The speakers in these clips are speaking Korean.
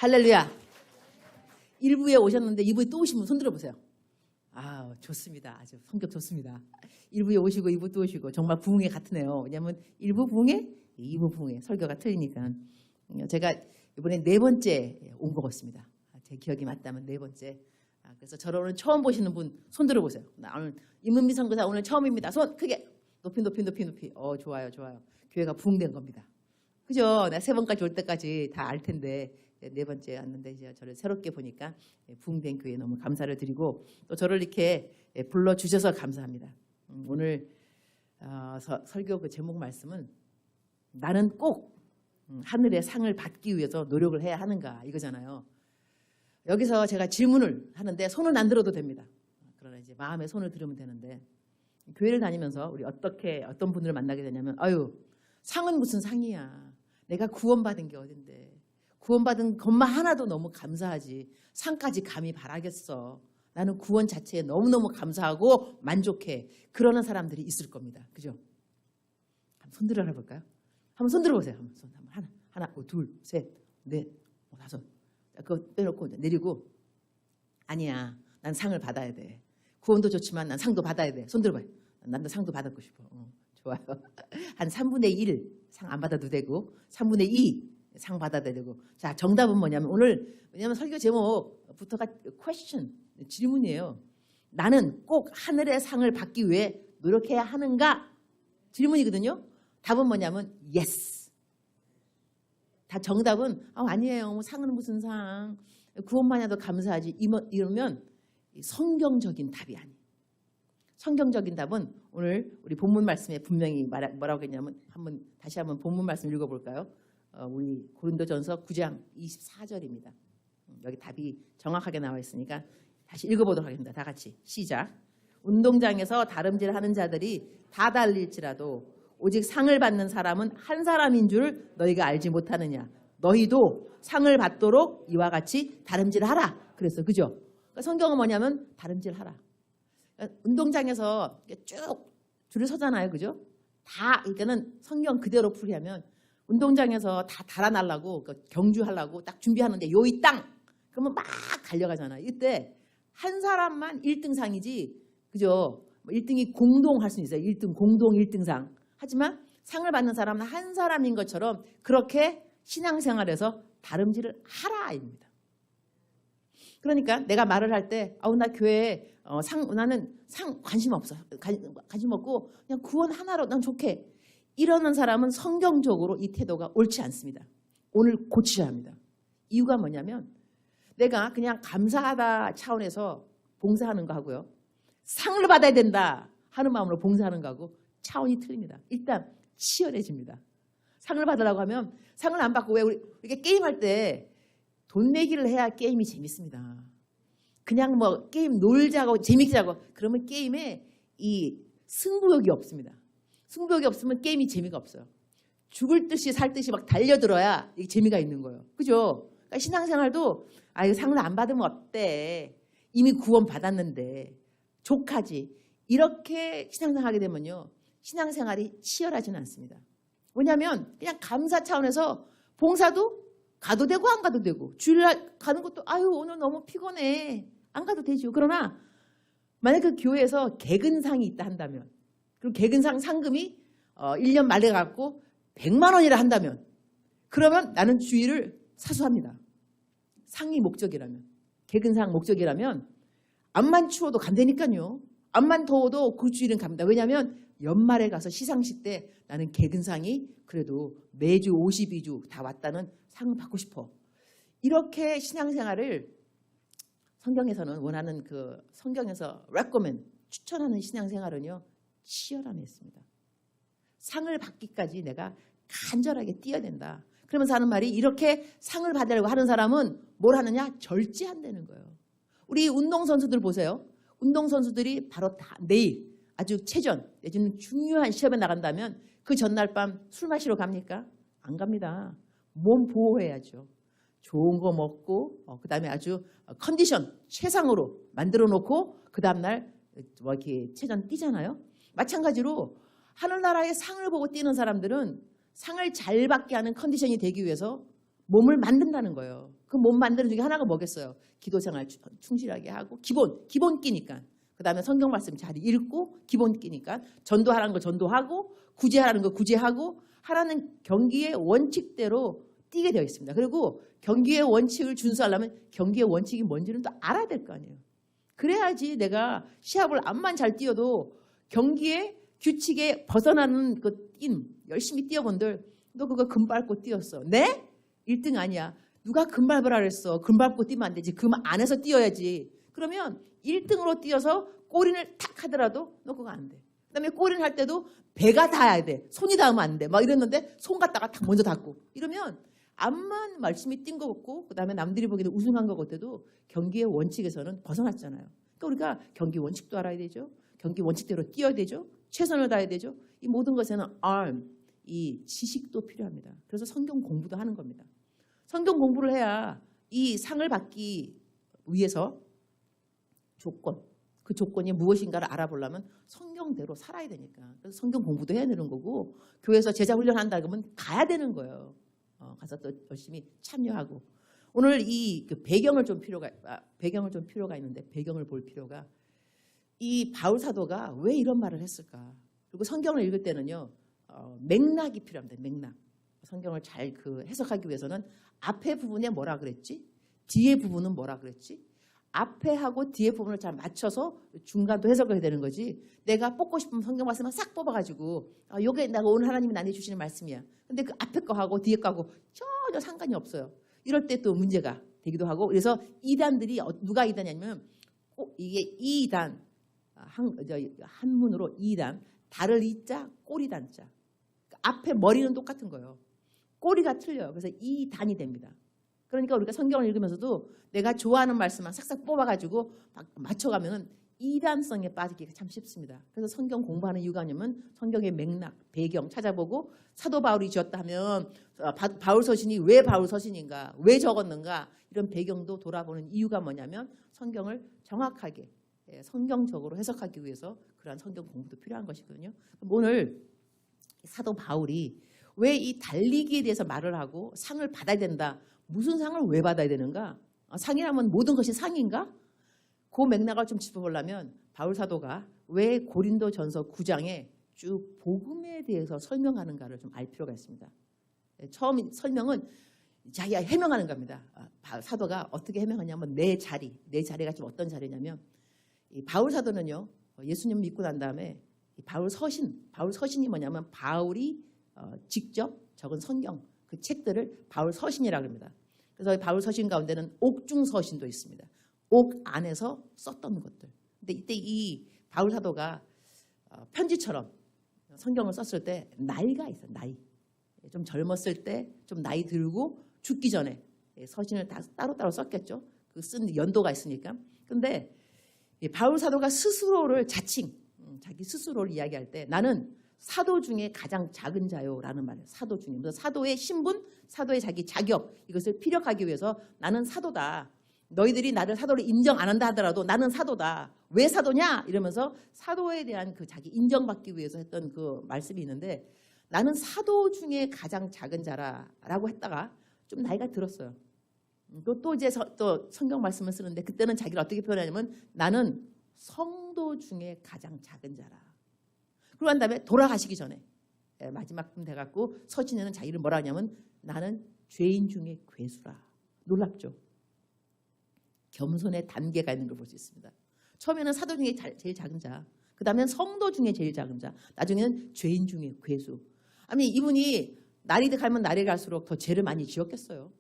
할렐루야. 1부에 오셨는데 2부에 또 오시면 손 들어보세요. 아, 좋습니다. 아주 성격 좋습니다. 1부에 오시고 2부 또 오시고 정말 부흥회 같으네요. 왜냐하면 1부 부흥회, 2부 부흥회 설교가 틀리니까. 제가 이번에 4번째 온 것 같습니다. 제 기억이 맞다면 4번째. 그래서 저를 오늘 처음 보시는 분 손 들어보세요. 나 오늘 임은미 선교사 오늘 처음입니다. 손 크게 높이. 좋아요. 교회가 부흥된 겁니다. 그죠? 내가 3번까지 올 때까지 다 알 텐데 4번째 왔는데 이제 저를 새롭게 보니까 부흥된 교회에 너무 감사를 드리고 또 저를 이렇게 불러주셔서 감사합니다. 오늘 설교 그 제목 말씀은 나는 꼭 하늘의 상을 받기 위해서 노력을 해야 하는가 이거잖아요. 여기서 제가 질문을 하는데 손은 안 들어도 됩니다. 그러나 이제 마음에 손을 들으면 되는데 교회를 다니면서 우리 어떤 분들을 만나게 되냐면 아유 상은 무슨 상이야. 내가 구원받은 게 어딘데. 구원받은 것만 하나도 너무 감사하지. 상까지 감히 바라겠어. 나는 구원 자체에 너무너무 감사하고 만족해. 그러는 사람들이 있을 겁니다. 그죠? 한번 손 들어 볼까요? 한번 손 들어보세요. 하나, 둘, 셋, 넷, 5. 그거 빼놓고 내리고 아니야. 난 상을 받아야 돼. 구원도 좋지만 난 상도 받아야 돼. 손 들어봐요. 난도 상도 받고 싶어. 좋아요. 한 3분의 1 상 안 받아도 되고 3분의 2 상 받아야 되고. 자, 정답은 뭐냐면 왜냐면 설교 제목부터가 question, 질문이에요. 나는 꼭 하늘의 상을 받기 위해 노력해야 하는가? 질문이거든요. 답은 뭐냐면 yes. 다 정답은 아니에요. 상은 무슨 상. 구원만 해도 감사하지. 이러면 성경적인 답이 아니에요. 성경적인 답은 오늘 우리 본문 말씀에 분명히 뭐라고 했냐면 다시 한번 본문 말씀 읽어볼까요? 우리 고린도전서 9장 24절입니다. 여기 답이 정확하게 나와 있으니까 다시 읽어보도록 하겠습니다. 다 같이 시작. 운동장에서 다름질하는 자들이 다 달릴지라도 오직 상을 받는 사람은 한 사람인 줄 너희가 알지 못하느냐. 너희도 상을 받도록 이와 같이 다름질하라. 그래서 그죠? 그러니까 성경은 뭐냐면 다름질하라. 운동장에서 쭉 줄을 서잖아요. 그죠? 다, 그러니까는 성경 그대로 풀이하면 운동장에서 다 달아나려고, 경주하려고 딱 준비하는데 요이 땅! 그러면 막 달려가잖아요. 이때 한 사람만 1등상이지, 그죠? 1등이 공동할 수는 있어요. 1등, 공동 1등상. 하지만 상을 받는 사람은 한 사람인 것처럼 그렇게 신앙생활에서 다름질을 하라입니다. 그러니까 내가 말을 할 때 나 교회에 나는 상 관심 없어. 관심 없고 그냥 구원 하나로 난 좋게. 이러는 사람은 성경적으로 이 태도가 옳지 않습니다. 오늘 고치셔야 합니다. 이유가 뭐냐면 내가 그냥 감사하다 차원에서 봉사하는 거 하고요. 상을 받아야 된다 하는 마음으로 봉사하는 거하고 차원이 틀립니다. 일단 치열해집니다. 상을 받으려고 하면 상을 안 받고 왜 우리 이렇게 게임할 때 돈 내기를 해야 게임이 재밌습니다. 그냥 뭐 게임 놀자고 재밌게 자고 그러면 게임에 이 승부욕이 없습니다. 승부욕이 없으면 게임이 재미가 없어요. 죽을 듯이 살 듯이 막 달려들어야 이게 재미가 있는 거예요. 그죠? 그러니까 신앙생활도 이거 상을 안 받으면 어때? 이미 구원 받았는데 족하지. 이렇게 신앙생활하게 되면요. 신앙생활이 치열하지는 않습니다. 왜냐하면 그냥 감사 차원에서 봉사도 가도 되고 안 가도 되고 주일날 가는 것도 오늘 너무 피곤해. 안 가도 되죠. 그러나 만약 그 교회에서 개근상이 있다 한다면 그리고 개근상 상금이 1년 말에 갖고 100만 원이라 한다면 그러면 나는 주일을 사수합니다. 상이 목적이라면 개근상 목적이라면 암만 추워도 간다니까요. 암만 더워도 그 주일은 갑니다. 왜냐하면 연말에 가서 시상식 때 나는 개근상이 그래도 매주 52주 다 왔다는 상을 받고 싶어. 이렇게 신앙생활을 성경에서는 원하는 성경에서 recommend 추천하는 신앙생활은요. 치열함이 있습니다. 상을 받기까지 내가 간절하게 뛰어야 된다. 그러면서 하는 말이 이렇게 상을 받으려고 하는 사람은 뭘 하느냐? 절제한다는 거예요. 우리 운동선수들 보세요. 운동선수들이 바로 다 내일 아주 체전 내지는 중요한 시험에 나간다면 그 전날 밤 술 마시러 갑니까? 안 갑니다. 몸 보호해야죠. 좋은 거 먹고 그다음에 아주 컨디션 최상으로 만들어 놓고 그 다음날 이렇게 체전 뛰잖아요. 마찬가지로 하늘나라의 상을 보고 뛰는 사람들은 상을 잘 받게 하는 컨디션이 되기 위해서 몸을 만든다는 거예요. 그 몸 만드는 중에 하나가 뭐겠어요? 기도생활 충실하게 하고 기본 끼니까. 그 다음에 성경 말씀 잘 읽고 기본 끼니까 전도하라는 거 전도하고 구제하라는 거 구제하고 하라는 경기의 원칙대로 뛰게 되어 있습니다. 그리고 경기의 원칙을 준수하려면 경기의 원칙이 뭔지는 또 알아야 될 거 아니에요. 그래야지 내가 시합을 암만 잘 뛰어도 경기의 규칙에 벗어나는 그 열심히 뛰어본들 너 그거 금 밟고 뛰었어. 네? 1등 아니야. 누가 금 밟으라 그랬어. 금 밟고 뛰면 안 되지. 금 안에서 뛰어야지. 그러면 1등으로 뛰어서 꼬린을 탁 하더라도 너 그거 안 돼. 그다음에 꼬린 할 때도 배가 닿아야 돼. 손이 닿으면 안 돼. 막 이랬는데 손 갖다가 탁 먼저 닿고 이러면 암만 열심히 뛴 거 같고 그다음에 남들이 보기에는 우승한 거 같아도 경기의 원칙에서는 벗어났잖아요. 그러니까 우리가 경기 원칙도 알아야 되죠. 경기 원칙대로 뛰어야 되죠. 최선을 다해야 되죠. 이 모든 것에는 이 지식도 필요합니다. 그래서 성경 공부도 하는 겁니다. 성경 공부를 해야 이 상을 받기 위해서 그 조건이 무엇인가를 알아보려면 성경대로 살아야 되니까. 그래서 성경 공부도 해야 되는 거고 교회에서 제자 훈련한다 그러면 가야 되는 거예요. 가서 또 열심히 참여하고. 오늘 이 배경을 좀 필요가 있는데 배경을 볼 필요가 이 바울 사도가 왜 이런 말을 했을까? 그리고 성경을 읽을 때는요. 맥락이 필요합니다. 맥락. 성경을 잘 해석하기 위해서는 앞에 부분에 뭐라 그랬지? 뒤에 부분은 뭐라 그랬지? 앞에 하고 뒤에 부분을 잘 맞춰서 중간도 해석을 해야 되는 거지. 내가 뽑고 싶으면 성경 말씀만 싹 뽑아가지고 이게 내가 오늘 하나님이 나한테 주시는 말씀이야. 근데 그 앞에 거 하고 뒤에 거 하고 전혀 상관이 없어요. 이럴 때 또 문제가 되기도 하고. 그래서 이단들이 누가 이단이냐면 이게 이단 한문으로 이단 달을 이자 꼬리단자. 앞에 머리는 똑같은 거예요. 꼬리가 틀려요. 그래서 이단이 됩니다. 그러니까 우리가 성경을 읽으면서도 내가 좋아하는 말씀만 싹싹 뽑아가지고 맞춰가면 이단성에 빠지기가 참 쉽습니다. 그래서 성경 공부하는 이유가 뭐냐면 성경의 맥락, 배경 찾아보고 사도 바울이 지었다 하면 바울 서신이 왜 바울 서신인가, 왜 적었는가 이런 배경도 돌아보는 이유가 뭐냐면 성경을 정확하게 성경적으로 해석하기 위해서 그러한 성경 공부도 필요한 것이거든요. 오늘 사도 바울이 왜 이 달리기에 대해서 말을 하고 상을 받아야 된다. 무슨 상을 왜 받아야 되는가? 상이라면 모든 것이 상인가? 그 맥락을 좀 짚어보려면 바울 사도가 왜 고린도전서 9장에 쭉 복음에 대해서 설명하는가를 좀 알 필요가 있습니다. 처음 설명은 자기가 해명하는 겁니다. 사도가 어떻게 해명하냐면 내 자리가 지금 어떤 자리냐면 이 바울 사도는요. 예수님 믿고 난 다음에 바울 서신이 뭐냐면 바울이 직접 적은 성경 그 책들을 바울 서신이라고 합니다. 그래서 바울 서신 가운데는 옥중 서신도 있습니다. 옥 안에서 썼던 것들. 근데 이때 이 바울 사도가 편지처럼 성경을 썼을 때 나이가 있어요. 나이. 좀 젊었을 때 좀 나이 들고 죽기 전에 서신을 다 따로따로 썼겠죠. 그 쓴 연도가 있으니까. 근데 바울 사도가 스스로를 자기 스스로를 이야기할 때 나는 사도 중에 가장 작은 자요라는 말이에요. 사도 중에. 그래서 사도의 신분, 사도의 자기 자격 이것을 피력하기 위해서 나는 사도다. 너희들이 나를 사도를 인정 안 한다 하더라도 나는 사도다. 왜 사도냐? 이러면서 사도에 대한 그 자기 인정받기 위해서 했던 그 말씀이 있는데 나는 사도 중에 가장 작은 자라고 했다가 좀 나이가 들었어요. 또 이제 또 성경 말씀을 쓰는데 그때는 자기를 어떻게 표현하냐면 나는 성도 중에 가장 작은 자라. 그러고 난 다음에 돌아가시기 전에 마지막쯤 돼갖고 서신에는 자기를 뭐라 하냐면 나는 죄인 중에 괴수라. 놀랍죠? 겸손의 단계가 있는 걸 볼 수 있습니다. 처음에는 사도 중에 제일 작은 자, 그 다음엔 성도 중에 제일 작은 자, 나중에는 죄인 중에 괴수. 아니 이분이 날이 가면 날이 갈수록 더 죄를 많이 지었겠어요?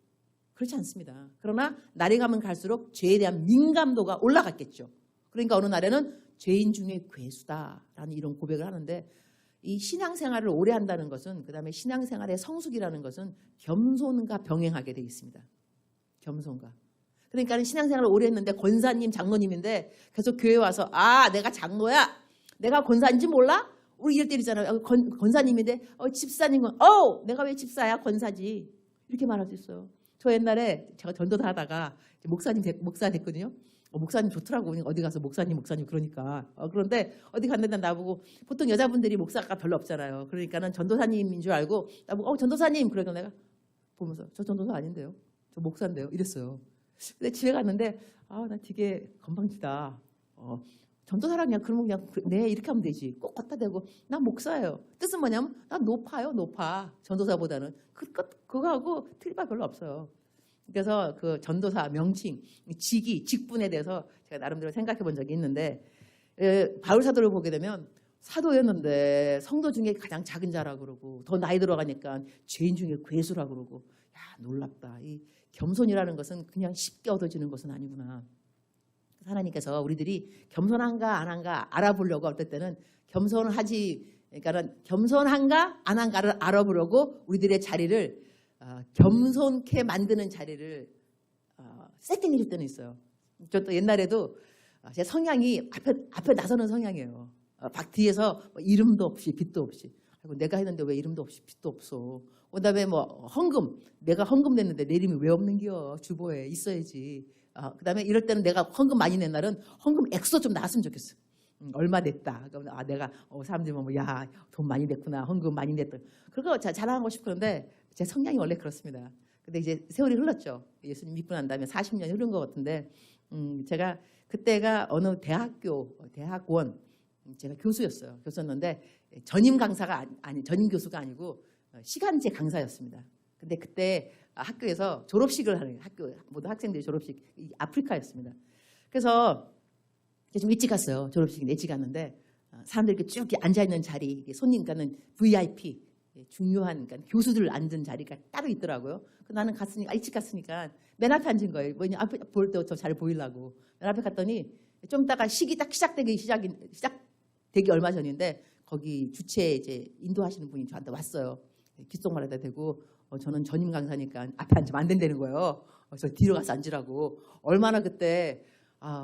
그렇지 않습니다. 그러나 날이 가면 갈수록 죄에 대한 민감도가 올라갔겠죠. 그러니까 어느 날에는 죄인 중에 괴수다라는 이런 고백을 하는데 이 신앙생활을 오래 한다는 것은 그다음에 신앙생활의 성숙이라는 것은 겸손과 병행하게 돼 있습니다. 겸손과. 그러니까 신앙생활을 오래 했는데 권사님, 장로님인데 계속 교회 와서 내가 장로야. 내가 권사인지 몰라? 우리 이럴 때 있잖아요. 권사님인데 집사님, 내가 왜 집사야? 권사지. 이렇게 말할 수 있어요. 저 옛날에 제가 전도도 하다가 목사 됐거든요. 목사님 좋더라고. 어디 가서 목사님 그러니까. 그런데 어디 갔는데 나보고 보통 여자분들이 목사가 별로 없잖아요. 그러니까는 전도사님인 줄 알고 나보고 전도사님 그러니까 내가 보면서 저 전도사 아닌데요, 저 목사인데요 이랬어요. 근데 집에 갔는데 나 되게 건방지다. 전도사랑 그냥 그러면 그냥 네 이렇게 하면 되지. 꼭 갖다 대고 난 목사예요. 뜻은 뭐냐면 난 높아요, 높아. 전도사보다는 그거하고 틀릴 바 별로 없어요. 그래서 그 전도사 명칭, 직위, 직분에 대해서 제가 나름대로 생각해 본 적이 있는데 바울 사도를 보게 되면 사도였는데 성도 중에 가장 작은 자라고 그러고 더 나이 들어가니까 죄인 중에 괴수라고 그러고 야 놀랍다. 이 겸손이라는 것은 그냥 쉽게 얻어지는 것은 아니구나. 하나님께서 우리들이 겸손한가 안 한가 알아보려고 어떨 때는 그러니까 겸손한가 안 한가를 알아보려고 우리들의 자리를 겸손케 만드는 자리를 세팅해 줄 때는 있어요. 저 또 옛날에도 제 성향이 앞에 나서는 성향이에요. 뒤에서 이름도 없이 빛도 없이. 아이고, 내가 했는데 왜 이름도 없이 빛도 없어. 그다음에 헌금. 내가 헌금 냈는데 내 이름이 왜 없는겨. 주보에 있어야지. 그다음에 이럴 때는 내가 헌금 많이 낸 날은 헌금 액수 좀 나왔으면 좋겠어. 얼마 냈다. 그러면 내가 사람들이 야, 돈 많이 냈구나. 헌금 많이 냈다. 그거 자랑하고 싶었는데 제 성향이 원래 그렇습니다. 근데 이제 세월이 흘렀죠. 예수님 믿고 난 다음에 40년이 흐른 것 같은데 제가 그때가 어느 대학원 제가 교수였어요. 교수였는데 전임 강사가 전임 교수가 아니고 시간제 강사였습니다. 근데 그때 학교에서 졸업식을 하는 학교 모든 학생들이 졸업식 아프리카였습니다. 그래서 좀 일찍 갔어요. 졸업식 일찍 갔는데 사람들이 이렇게 쭉 앉아 있는 자리 손님과는 VIP 중요한 그러니까 교수들 앉은 자리가 따로 있더라고요. 나는 일찍 갔으니까 맨 앞에 앉은 거예요. 뭐냐 앞에 볼 때 더 잘 보이려고 맨 앞에 갔더니 좀 있다가 식이 딱 시작되기 얼마 전인데 거기 주최 이제 인도하시는 분이 저한테 왔어요. 귓속말에다 대고 저는 전임 강사니까 앞에 앉으면 안 된다는 거예요. 그래서 뒤로 가서 앉으라고. 얼마나 그때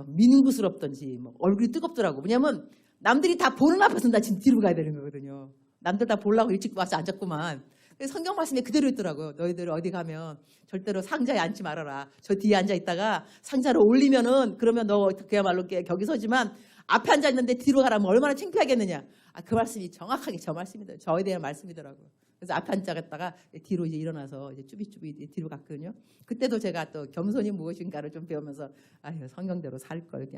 민구스럽던지 얼굴이 뜨겁더라고. 왜냐면 남들이 다 보는 앞에서 나 지금 뒤로 가야 되는 거거든요. 남들 다 보려고 일찍 와서 앉았구만. 성경 말씀에 그대로 있더라고요. 너희들 어디 가면 절대로 상자에 앉지 말아라. 저 뒤에 앉아 있다가 상자를 올리면은 그러면 너 그야말로 격이 서지만 앞에 앉아 있는데 뒤로 가라면 얼마나 창피하겠느냐. 그 말씀이 정확하게 저 말씀이더라고요. 저에 대한 말씀이더라고요. 그래서 앞에 앉아갔다가 뒤로 이제 일어나서 이제 쭈비쭈비 뒤로 갔거든요. 그때도 제가 또 겸손이 무엇인가를 좀 배우면서 성경대로 살 걸.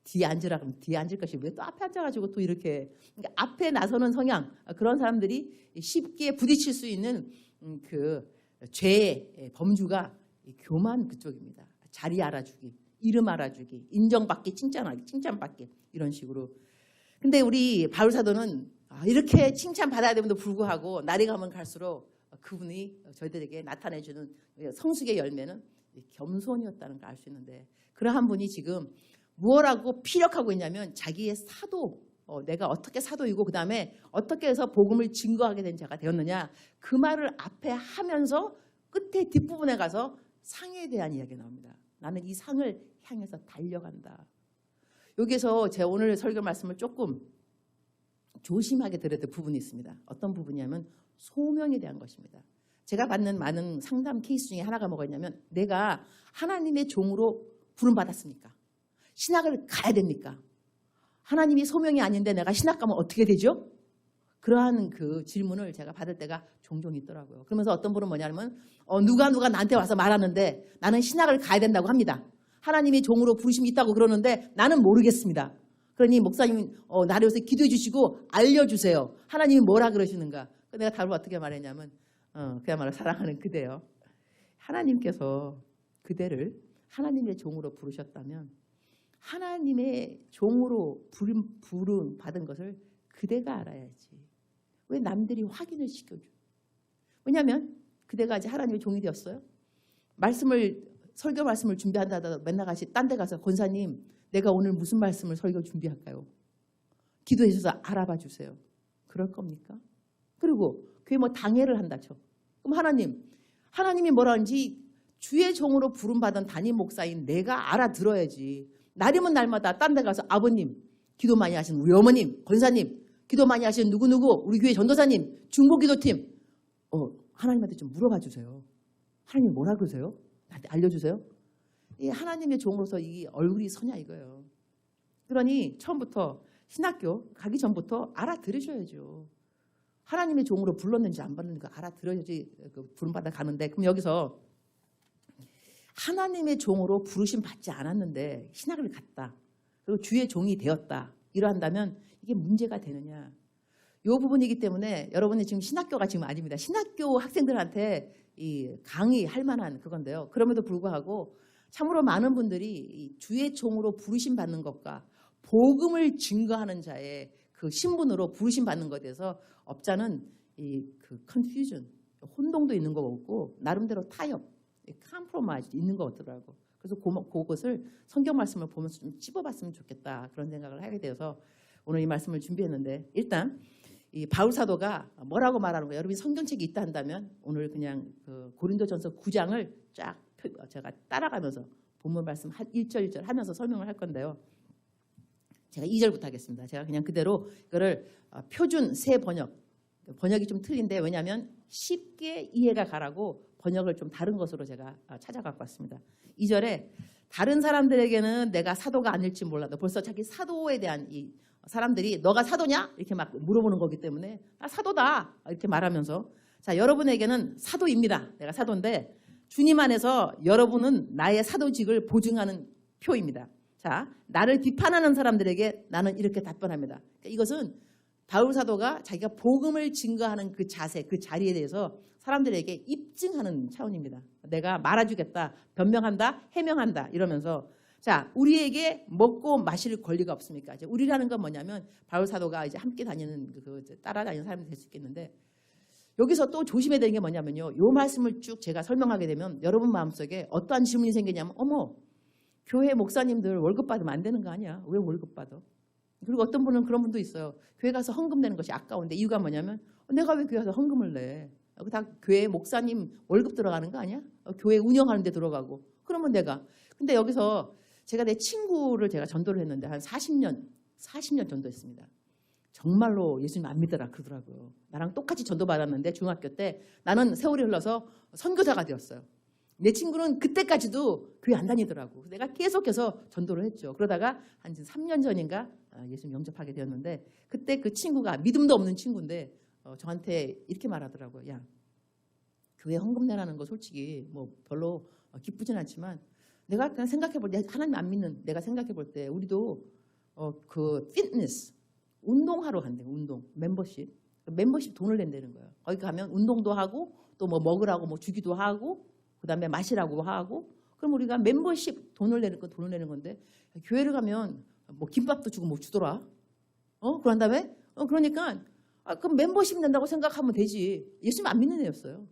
뒤에 앉으라 그러면 뒤에 앉을 것이 왜 또 앞에 앉아가지고 또 이렇게 그러니까 앞에 나서는 성향 그런 사람들이 쉽게 부딪힐 수 있는 그 죄의 범주가 교만 그쪽입니다. 자리 알아주기, 이름 알아주기, 인정받기, 칭찬받기 이런 식으로. 근데 우리 바울 사도는 이렇게 칭찬받아야 됨에도 불구하고 날이 가면 갈수록 그분이 저희들에게 나타내주는 성숙의 열매는 겸손이었다는 걸 알 수 있는데 그러한 분이 지금 무엇하고 피력하고 있냐면 자기의 사도, 내가 어떻게 사도이고 그 다음에 어떻게 해서 복음을 증거하게 된 자가 되었느냐 그 말을 앞에 하면서 끝에 뒷부분에 가서 상에 대한 이야기가 나옵니다. 나는 이 상을 향해서 달려간다. 여기서 제 오늘 설교 말씀을 조금 조심하게 들어야 될 부분이 있습니다. 어떤 부분이냐면 소명에 대한 것입니다. 제가 받는 많은 상담 케이스 중에 하나가 뭐가 있냐면 내가 하나님의 종으로 부름받았습니까? 신학을 가야 됩니까? 하나님이 소명이 아닌데 내가 신학 가면 어떻게 되죠? 그러한 그 질문을 제가 받을 때가 종종 있더라고요. 그러면서 어떤 분은 뭐냐면 누가 나한테 와서 말하는데 나는 신학을 가야 된다고 합니다. 하나님이 종으로 부르심이 있다고 그러는데 나는 모르겠습니다. 그러니 목사님 나를 위해서 기도해 주시고 알려주세요. 하나님이 뭐라 그러시는가. 내가 답을 어떻게 말했냐면 그야말로 사랑하는 그대요. 하나님께서 그대를 하나님의 종으로 부르셨다면 하나님의 종으로 부름 받은 것을 그대가 알아야지. 왜 남들이 확인을 시켜줘? 왜냐하면 그대가 이제 하나님의 종이 되었어요. 설교 말씀을 준비한다 맨날 딴 데 가서 권사님 내가 오늘 무슨 말씀을 설교 준비할까요? 기도해 주셔서 알아봐 주세요. 그럴 겁니까? 그리고 그게 당회를 한다 쳐. 그럼 하나님이 뭐라는지 주의 종으로 부름받은 담임 목사인 내가 알아들어야지. 날이면 날마다 딴 데 가서 아버님 기도 많이 하시는 우리 어머님 권사님 기도 많이 하시는 누구누구 우리 교회 전도사님 중보기도팀 하나님한테 좀 물어봐 주세요. 하나님 뭐라 그러세요? 나한테 알려주세요. 이 하나님의 종으로서 이 얼굴이 서냐 이거예요. 그러니 처음부터 신학교 가기 전부터 알아들으셔야죠. 하나님의 종으로 불렀는지 안 불렀는지 알아들어야지 부름받아 가는데, 그럼 여기서 하나님의 종으로 부르심 받지 않았는데 신학을 갔다. 그리고 주의 종이 되었다. 이러한다면 이게 문제가 되느냐. 이 부분이기 때문에 여러분이 지금 신학교가 지금 아닙니다. 신학교 학생들한테 이 강의할 만한 그건데요. 그럼에도 불구하고 참으로 많은 분들이 이 주의 종으로 부르심 받는 것과 복음을 증거하는 자의 그 신분으로 부르심 받는 것에 대해서 업자는 이 그 컨퓨전, 혼동도 있는 거 같고 나름대로 타협, 컴프로마이즈 있는 것 같더라고. 그래서 그것을 성경 말씀을 보면서 좀 찝어봤으면 좋겠다 그런 생각을 하게 되어서 오늘 이 말씀을 준비했는데, 일단 이 바울 사도가 뭐라고 말하는 거예요? 여러분이 성경책이 있다 한다면 오늘 그냥 그 고린도전서 9장을 쫙 제가 따라가면서 본문 말씀 1절 1절 하면서 설명을 할 건데요. 제가 2절부터 하겠습니다. 제가 그냥 그대로 이거를 표준 새 번역이 좀 틀린데, 왜냐하면 쉽게 이해가 가라고 번역을 좀 다른 것으로 제가 찾아갖고 왔습니다. 2절에 다른 사람들에게는 내가 사도가 아닐지 몰라도, 벌써 자기 사도에 대한 이 사람들이 너가 사도냐? 이렇게 막 물어보는 거기 때문에 나 사도다 이렇게 말하면서, 자, 여러분에게는 사도입니다. 내가 사도인데 주님 안에서 여러분은 나의 사도직을 보증하는 표입니다. 자, 나를 비판하는 사람들에게 나는 이렇게 답변합니다. 그러니까 이것은 바울 사도가 자기가 복음을 증거하는 그 자세, 그 자리에 대해서 사람들에게 입증하는 차원입니다. 내가 말아주겠다, 변명한다, 해명한다 이러면서, 자, 우리에게 먹고 마실 권리가 없습니까? 이제 우리라는 건 뭐냐면 바울 사도가 이제 함께 다니는 따라다니는 사람이 될 수 있겠는데, 여기서 또 조심해야 되는 게 뭐냐면요. 이 말씀을 쭉 제가 설명하게 되면 여러분 마음속에 어떠한 질문이 생기냐면, 어머, 교회 목사님들 월급 받으면 안 되는 거 아니야? 왜 월급 받아? 그리고 어떤 분은 그런 분도 있어요. 교회 가서 헌금 내는 것이 아까운데, 이유가 뭐냐면 내가 왜 교회 가서 헌금을 내? 다 교회 목사님 월급 들어가는 거 아니야? 교회 운영하는 데 들어가고. 그러면 내가. 근데 여기서 제가 내 친구를 제가 전도를 했는데 한 40년 전도했습니다. 정말로 예수님 안 믿더라 그러더라고요. 나랑 똑같이 전도받았는데 중학교 때 나는 세월이 흘러서 선교사가 되었어요. 내 친구는 그때까지도 교회 안 다니더라고. 내가 계속해서 전도를 했죠. 그러다가 한 3년 전인가 예수님 영접하게 되었는데, 그때 그 친구가 믿음도 없는 친구인데 저한테 이렇게 말하더라고요. 야, 교회 헌금 내라는 거 솔직히 뭐 별로 기쁘진 않지만 내가 그냥 생각해볼 때, 하나님 안 믿는 내가 생각해볼 때 우리도 그 피트니스 운동하러 간대요. 운동 멤버십 돈을 낸다는 거예요. 거기 가면 운동도 하고 또 뭐 먹으라고 뭐 주기도 하고 그다음에 마시라고 하고, 그럼 우리가 멤버십 돈을 내는 건데, 교회를 가면 뭐 김밥도 주고 뭐 주더라. 그런 다음에 그러니까 그럼 멤버십 낸다고 생각하면 되지. 예수님 안 믿는 애였어요.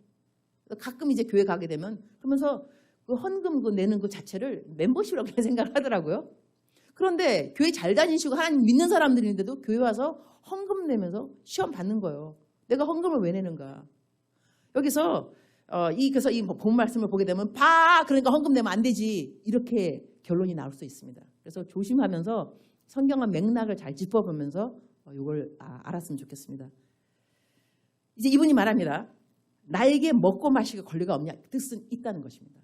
가끔 이제 교회 가게 되면 그러면서 그 헌금 그 내는 그 자체를 멤버십이라고 생각을 하더라고요. 그런데 교회 잘 다니시고 하나님 믿는 사람들인데도 교회 와서 헌금 내면서 시험 받는 거예요. 내가 헌금을 왜 내는가? 여기서 그래서 이 본 말씀을 보게 되면 그러니까 헌금 내면 안 되지, 이렇게 결론이 나올 수 있습니다. 그래서 조심하면서 성경의 맥락을 잘 짚어보면서 이걸 알았으면 좋겠습니다. 이제 이분이 말합니다. 나에게 먹고 마실 권리가 없냐? 뜻은 있다는 것입니다.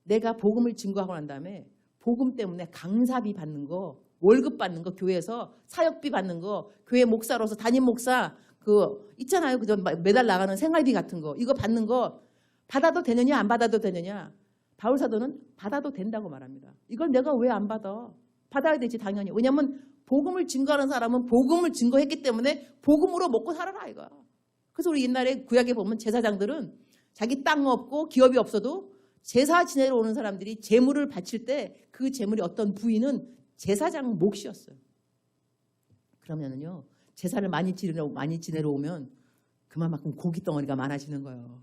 내가 복음을 증거하고 난 다음에 복음 때문에 강사비 받는 거, 월급 받는 거, 교회에서 사역비 받는 거, 교회 목사로서 담임 목사 그 있잖아요. 그저 매달 나가는 생활비 같은 거, 이거 받는 거 받아도 되느냐 안 받아도 되느냐? 바울 사도는 받아도 된다고 말합니다. 이걸 내가 왜 안 받아? 받아야 되지 당연히. 왜냐하면 복음을 증거하는 사람은 복음을 증거했기 때문에 복음으로 먹고 살아라 이거. 그래서 우리 옛날에 구약에 보면 제사장들은 자기 땅 없고 기업이 없어도 제사 지내러 오는 사람들이 제물을 바칠 때 그 제물이 어떤 부위는 제사장 몫이었어요. 그러면은요, 제사를 많이 지내러 오면 그만큼 고기 덩어리가 많아지는 거예요.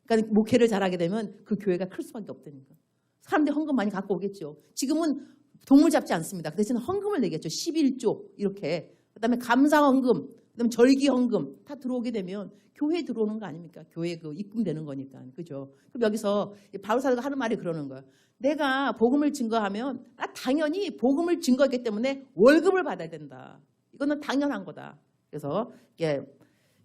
그러니까 목회를 잘하게 되면 그 교회가 클 수밖에 없다니까. 사람들이 헌금 많이 갖고 오겠죠. 지금은 동물 잡지 않습니다. 그 대신 헌금을 내겠죠. 11조 이렇게. 그다음에 감사 헌금, 그다음에 절기 헌금 다 들어오게 되면 교회에 들어오는 거 아닙니까? 교회 그 입금되는 거니까. 그죠? 그럼 여기서 바울 사도가 하는 말이 그러는 거예요. 내가 복음을 증거하면 당연히 복음을 증거했기 때문에 월급을 받아야 된다. 이거는 당연한 거다. 그래서 이게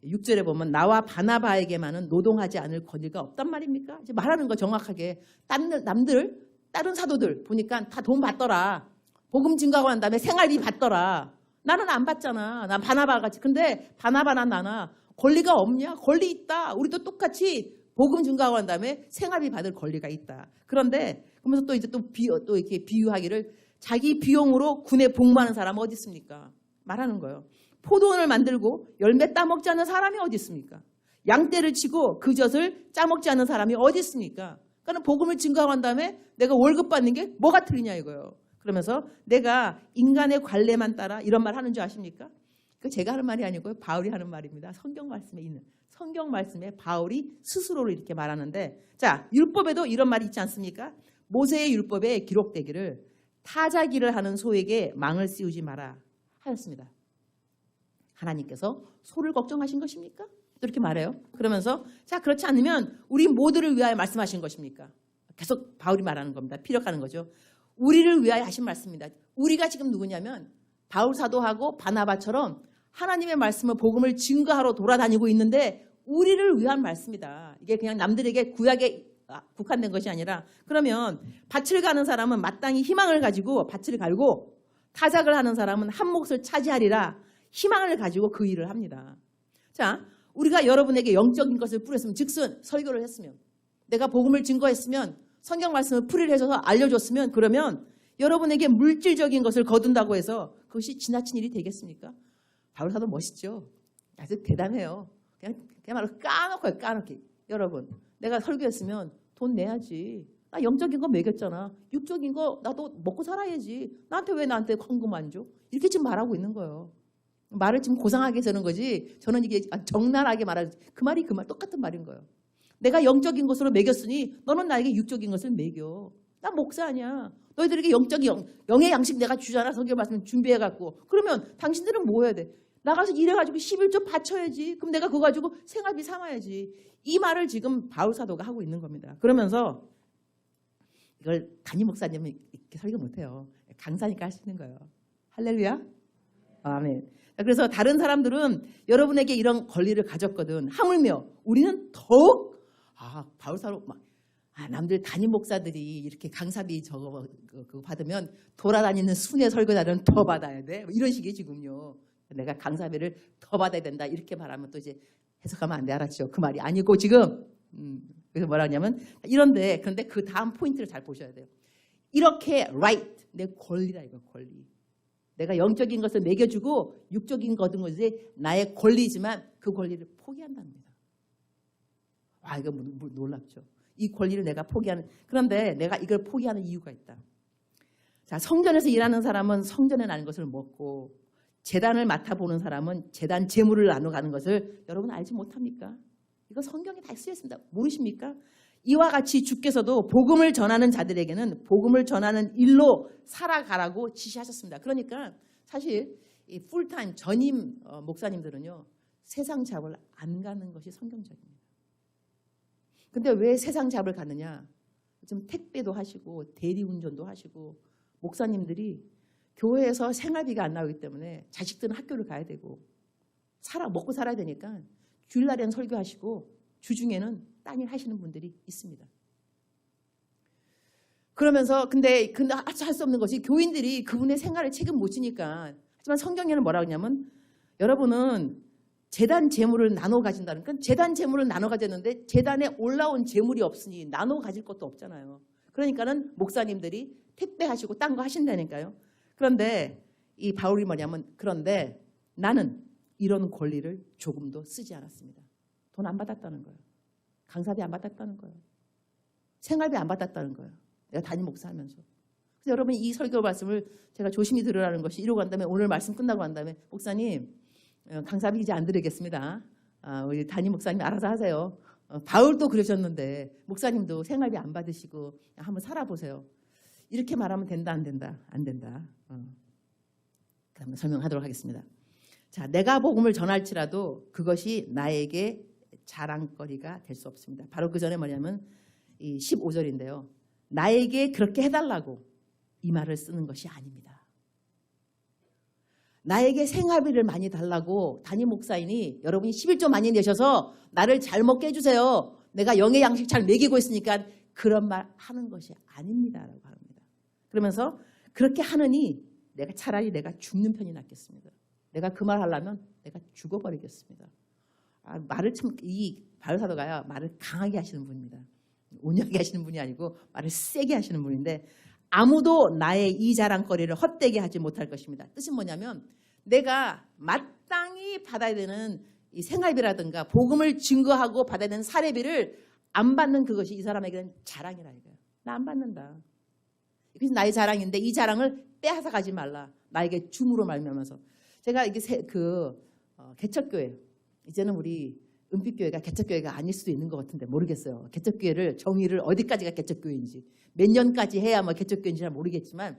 6절에 보면 나와 바나바에게만은 노동하지 않을 권리가 없단 말입니까? 이제 말하는 거 정확하게. 다른 사도들 보니까 다 돈 받더라. 복음 증거하고 난 다음에 생활비 받더라. 나는 안 받잖아. 난 바나바 같이. 근데 바나바나 나나 권리가 없냐? 권리 있다. 우리도 똑같이 복음 증거하고 한 다음에 생활비 받을 권리가 있다. 그런데 그러면서 또 이제 또 이렇게 비유하기를 자기 비용으로 군에 복무하는 사람은 어디 있습니까? 말하는 거예요. 포도원을 만들고 열매 따먹지 않는 사람이 어디 있습니까? 양떼를 치고 그 젖을 짜먹지 않는 사람이 어디 있습니까? 그러니까 복음을 증거하고 한 다음에 내가 월급 받는 게 뭐가 틀리냐 이거예요. 그러면서 내가 인간의 관례만 따라 이런 말 하는 줄 아십니까? 그 제가 하는 말이 아니고요. 바울이 하는 말입니다. 성경 말씀에 있는. 성경 말씀에 바울이 스스로를 이렇게 말하는데 자, 율법에도 이런 말이 있지 않습니까? 모세의 율법에 기록되기를 타자기를 하는 소에게 망을 씌우지 마라 하였습니다. 하나님께서 소를 걱정하신 것입니까? 이렇게 말해요. 그러면서 자, 그렇지 않으면 우리 모두를 위하여 말씀하신 것입니까? 계속 바울이 말하는 겁니다. 피력하는 거죠. 우리를 위하여 하신 말씀입니다. 우리가 지금 누구냐면 바울 사도하고 바나바처럼 하나님의 말씀을 복음을 증거하러 돌아다니고 있는데 우리를 위한 말씀이다. 이게 그냥 남들에게 구약에 국한된 것이 아니라 그러면 밭을 가는 사람은 마땅히 희망을 가지고 밭을 갈고 타작을 하는 사람은 한 몫을 차지하리라 희망을 가지고 그 일을 합니다. 자, 우리가 여러분에게 영적인 것을 뿌렸으면 즉슨 설교를 했으면 내가 복음을 증거했으면 성경 말씀을 풀이를 해줘서 알려줬으면 그러면 여러분에게 물질적인 것을 거둔다고 해서 그것이 지나친 일이 되겠습니까? 바울 사도 멋있죠. 아주 대단해요. 그냥 까놓고요. 까놓기. 여러분 내가 설교했으면 돈 내야지. 나 영적인 거 먹였잖아. 육적인 거 나도 먹고 살아야지. 나한테 왜 나한테 헌금 안 줘? 이렇게 지금 말하고 있는 거예요. 말을 지금 고상하게 해서는 거지 저는 이게 적나라하게 말하지 그 말이 그 말 똑같은 말인 거예요. 내가 영적인 것으로 먹였으니 너는 나에게 육적인 것을 먹여. 나 목사 아니야. 너희들에게 영의 양식 내가 주잖아. 성경 말씀 준비해갖고. 그러면 당신들은 뭐 해야 돼? 나가서 일해가지고 11조 바쳐야지. 그럼 내가 그거 가지고 생활비 삼아야지. 이 말을 지금 바울 사도가 하고 있는 겁니다. 그러면서 이걸 담임 목사님은 이렇게 설교 못해요. 강사니까 할 수 있는 거예요. 할렐루야. 아멘. 그래서 다른 사람들은 여러분에게 이런 권리를 가졌거든. 하물며 우리는 더욱 바울 사도 남들 담임 목사들이 이렇게 강사비 저거 그거 받으면 돌아다니는 순회 설교자들은 더 받아야 돼. 이런 식이 지금요. 내가 강사비를 더 받아야 된다. 이렇게 말하면 또 이제 해석하면 안 돼. 알았죠? 그 말이 아니고 지금 그래서 뭐라 하냐면 그런데 그 다음 포인트를 잘 보셔야 돼요. 이렇게 right 내 권리다 이거 권리. 내가 영적인 것을 먹여주고 육적인 것은 나의 권리지만 그 권리를 포기한답니다. 와 이거 놀랍죠. 이 권리를 내가 포기하는 그런데 내가 이걸 포기하는 이유가 있다. 자, 성전에서 일하는 사람은 성전에 나는 것을 먹고 제단을 맡아보는 사람은 제단 재물을 나눠가는 것을 여러분 알지 못합니까? 이거 성경에 다 쓰여있습니다. 모르십니까? 이와 같이 주께서도 복음을 전하는 자들에게는 복음을 전하는 일로 살아가라고 지시하셨습니다. 그러니까 사실 이 풀타임 전임 목사님들은요. 세상 잡을 안 가는 것이 성경적입니다. 근데 왜 세상 잡을 가느냐? 지금 택배도 하시고 대리운전도 하시고 목사님들이 교회에서 생활비가 안 나오기 때문에 자식들은 학교를 가야 되고 먹고 살아야 되니까 주일날에는 설교하시고 주중에는 딴일 하시는 분들이 있습니다. 그러면서 근데 할 수 없는 것이 교인들이 그분의 생활을 책임 못 지니까 하지만 성경에는 뭐라고 하냐면 여러분은 제단 재물을 나눠 가진다는 건 재단 재물을 나눠 가졌는데 재단에 올라온 재물이 없으니 나눠 가질 것도 없잖아요. 그러니까는 목사님들이 택배하시고 딴 거 하신다니까요. 그런데 이 바울이 뭐냐면 그런데 나는 이런 권리를 조금도 쓰지 않았습니다. 돈 안 받았다는 거예요. 강사비 안 받았다는 거예요. 생활비 안 받았다는 거예요. 내가 담임 목사하면서. 그래서 여러분 이 설교 말씀을 제가 조심히 들으라는 것이 이러고 한 다음에 오늘 말씀 끝나고 한 다음에 목사님 강사비 이제 안 드리겠습니다. 우리 담임 목사님 알아서 하세요. 바울도 그러셨는데 목사님도 생활비 안 받으시고 한번 살아보세요. 이렇게 말하면 된다 안 된다? 안 된다. 그러면 설명하도록 하겠습니다. 자, 내가 복음을 전할지라도 그것이 나에게 자랑거리가 될 수 없습니다. 바로 그 전에 뭐냐면 이 15절인데요. 나에게 그렇게 해달라고 이 말을 쓰는 것이 아닙니다. 나에게 생활비를 많이 달라고 담임 목사이니 여러분이 11조 많이 내셔서 나를 잘 먹게 해주세요. 내가 영의 양식 잘 먹이고 있으니까 그런 말 하는 것이 아닙니다. 라고 합니다. 그러면서 그렇게 하느니 차라리 내가 죽는 편이 낫겠습니다. 내가 그 말 하려면 내가 죽어버리겠습니다. 말을 참, 이 바울사도가요, 말을 강하게 하시는 분입니다. 온유하게 하시는 분이 아니고 말을 세게 하시는 분인데, 아무도 나의 이 자랑거리를 헛되게 하지 못할 것입니다. 뜻은 뭐냐면, 내가 마땅히 받아야 되는 이 생활비라든가 복음을 증거하고 받아야 되는 사례비를 안 받는 그것이 이 사람에게는 자랑이라 이거예요. 나 안 받는다. 그래서 나의 자랑인데 이 자랑을 빼앗아 가지 말라. 나에게 줌으로 말미암아서. 제가 이게 개척교회, 이제는 우리 은빛교회가 개척교회가 아닐 수도 있는 것 같은데 모르겠어요. 개척교회를 정의를 어디까지가 개척교회인지 몇 년까지 해야 뭐 개척교회인지 잘 모르겠지만,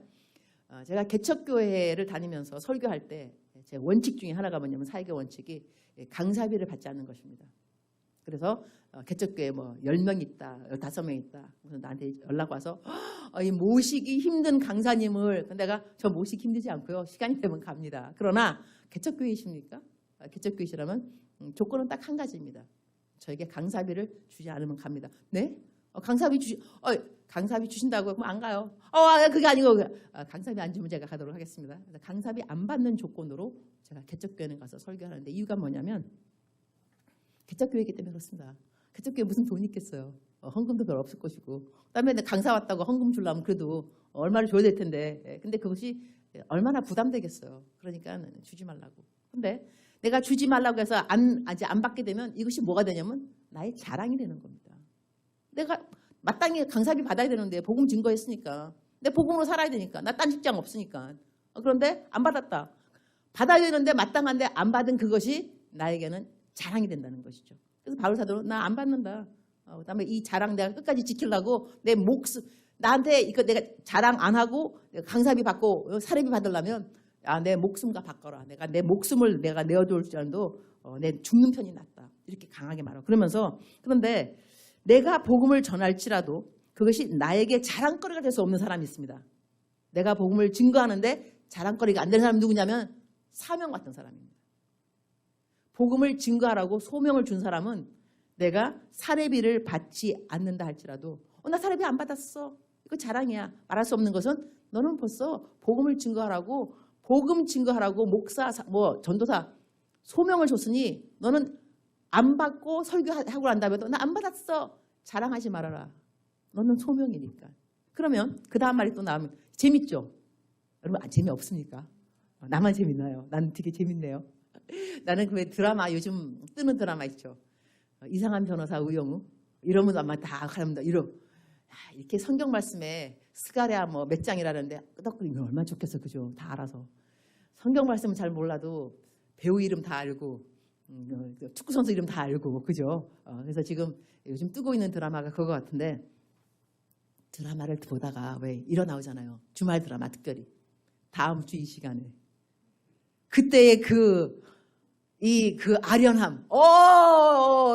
제가 개척교회를 다니면서 설교할 때 제 원칙 중에 하나가 뭐냐면, 사역의 원칙이 강사비를 받지 않는 것입니다. 그래서 개척교회 뭐 10명 있다, 15명 있다. 그래서 나한테 연락 와서 이 모시기 힘든 강사님을, 내가 저 모시기 힘들지 않고요. 시간이 되면 갑니다. 그러나 개척교회이십니까? 개척교회시라면 조건은 딱 한 가지입니다. 저에게 강사비를 주지 않으면 갑니다. 네? 강사비 주신다고 그럼 안 가요. 그게 아니고 강사비 안 주면 제가 가도록 하겠습니다. 그래서 강사비 안 받는 조건으로 제가 개척교회는 가서 설교하는데, 이유가 뭐냐면 개척교회이기 때문에 그렇습니다. 개척교회 무슨 돈이 있겠어요. 헌금도 별로 없을 것이고, 그다음에 강사 왔다고 헌금 주려면 그래도 얼마를 줘야 될 텐데, 근데 그것이 얼마나 부담되겠어요. 그러니까 주지 말라고. 근데 내가 주지 말라고 해서 아직 안 받게 되면 이것이 뭐가 되냐면 나의 자랑이 되는 겁니다. 내가 마땅히 강사비 받아야 되는데 복음 증거했으니까, 내 복음으로 살아야 되니까, 나 딴 직장 없으니까. 그런데 안 받았다. 받아야 되는데 마땅한데 안 받은 그것이 나에게는 자랑이 된다는 것이죠. 그래서 바울사도는 나 안 받는다. 그다음에 이 자랑 내가 끝까지 지키려고 내 목숨, 나한테 이거 내가 자랑 안 하고 강사비 받고 사례비 받으려면 내 목숨과 바꿔라. 내가 내 목숨을 내가 내어줄 줄 알도 내 죽는 편이 낫다. 이렇게 강하게 말하고, 그러면서, 그런데 내가 복음을 전할지라도 그것이 나에게 자랑거리가 될 수 없는 사람이 있습니다. 내가 복음을 증거하는데 자랑거리가 안 되는 사람이 누구냐면 사명 같은 사람입니다. 복음을 증거하라고 소명을 준 사람은 내가 사례비를 받지 않는다 할지라도 나 사례비 안 받았어. 이거 자랑이야. 말할 수 없는 것은 너는 벌써 복음을 증거하라고, 복음 증거하라고 목사, 전도사 소명을 줬으니 너는 안 받고 설교하고 난 다음에 나 안 받았어. 자랑하지 말아라. 너는 소명이니까. 그러면 그 다음 말이 또 나오면 재밌죠? 여러분 재미없습니까? 나만 재밌나요? 난 되게 재밌네요. 나는 그 드라마, 요즘 뜨는 드라마 있죠. 이상한 변호사 우영우. 이러면 아마 다 가랍니다. 이렇게 성경 말씀에 스가랴 뭐 몇 장이라는데 끄덕거리면 얼마나 좋겠어. 그죠? 다 알아서. 성경 말씀은 잘 몰라도 배우 이름 다 알고, 축구 선수 이름 다 알고, 그죠? 그래서 지금 요즘 뜨고 있는 드라마가 그거 같은데, 드라마를 보다가 왜 일어나오잖아요. 주말 드라마 특별히. 다음 주 이 시간에. 그때의 그 아련함.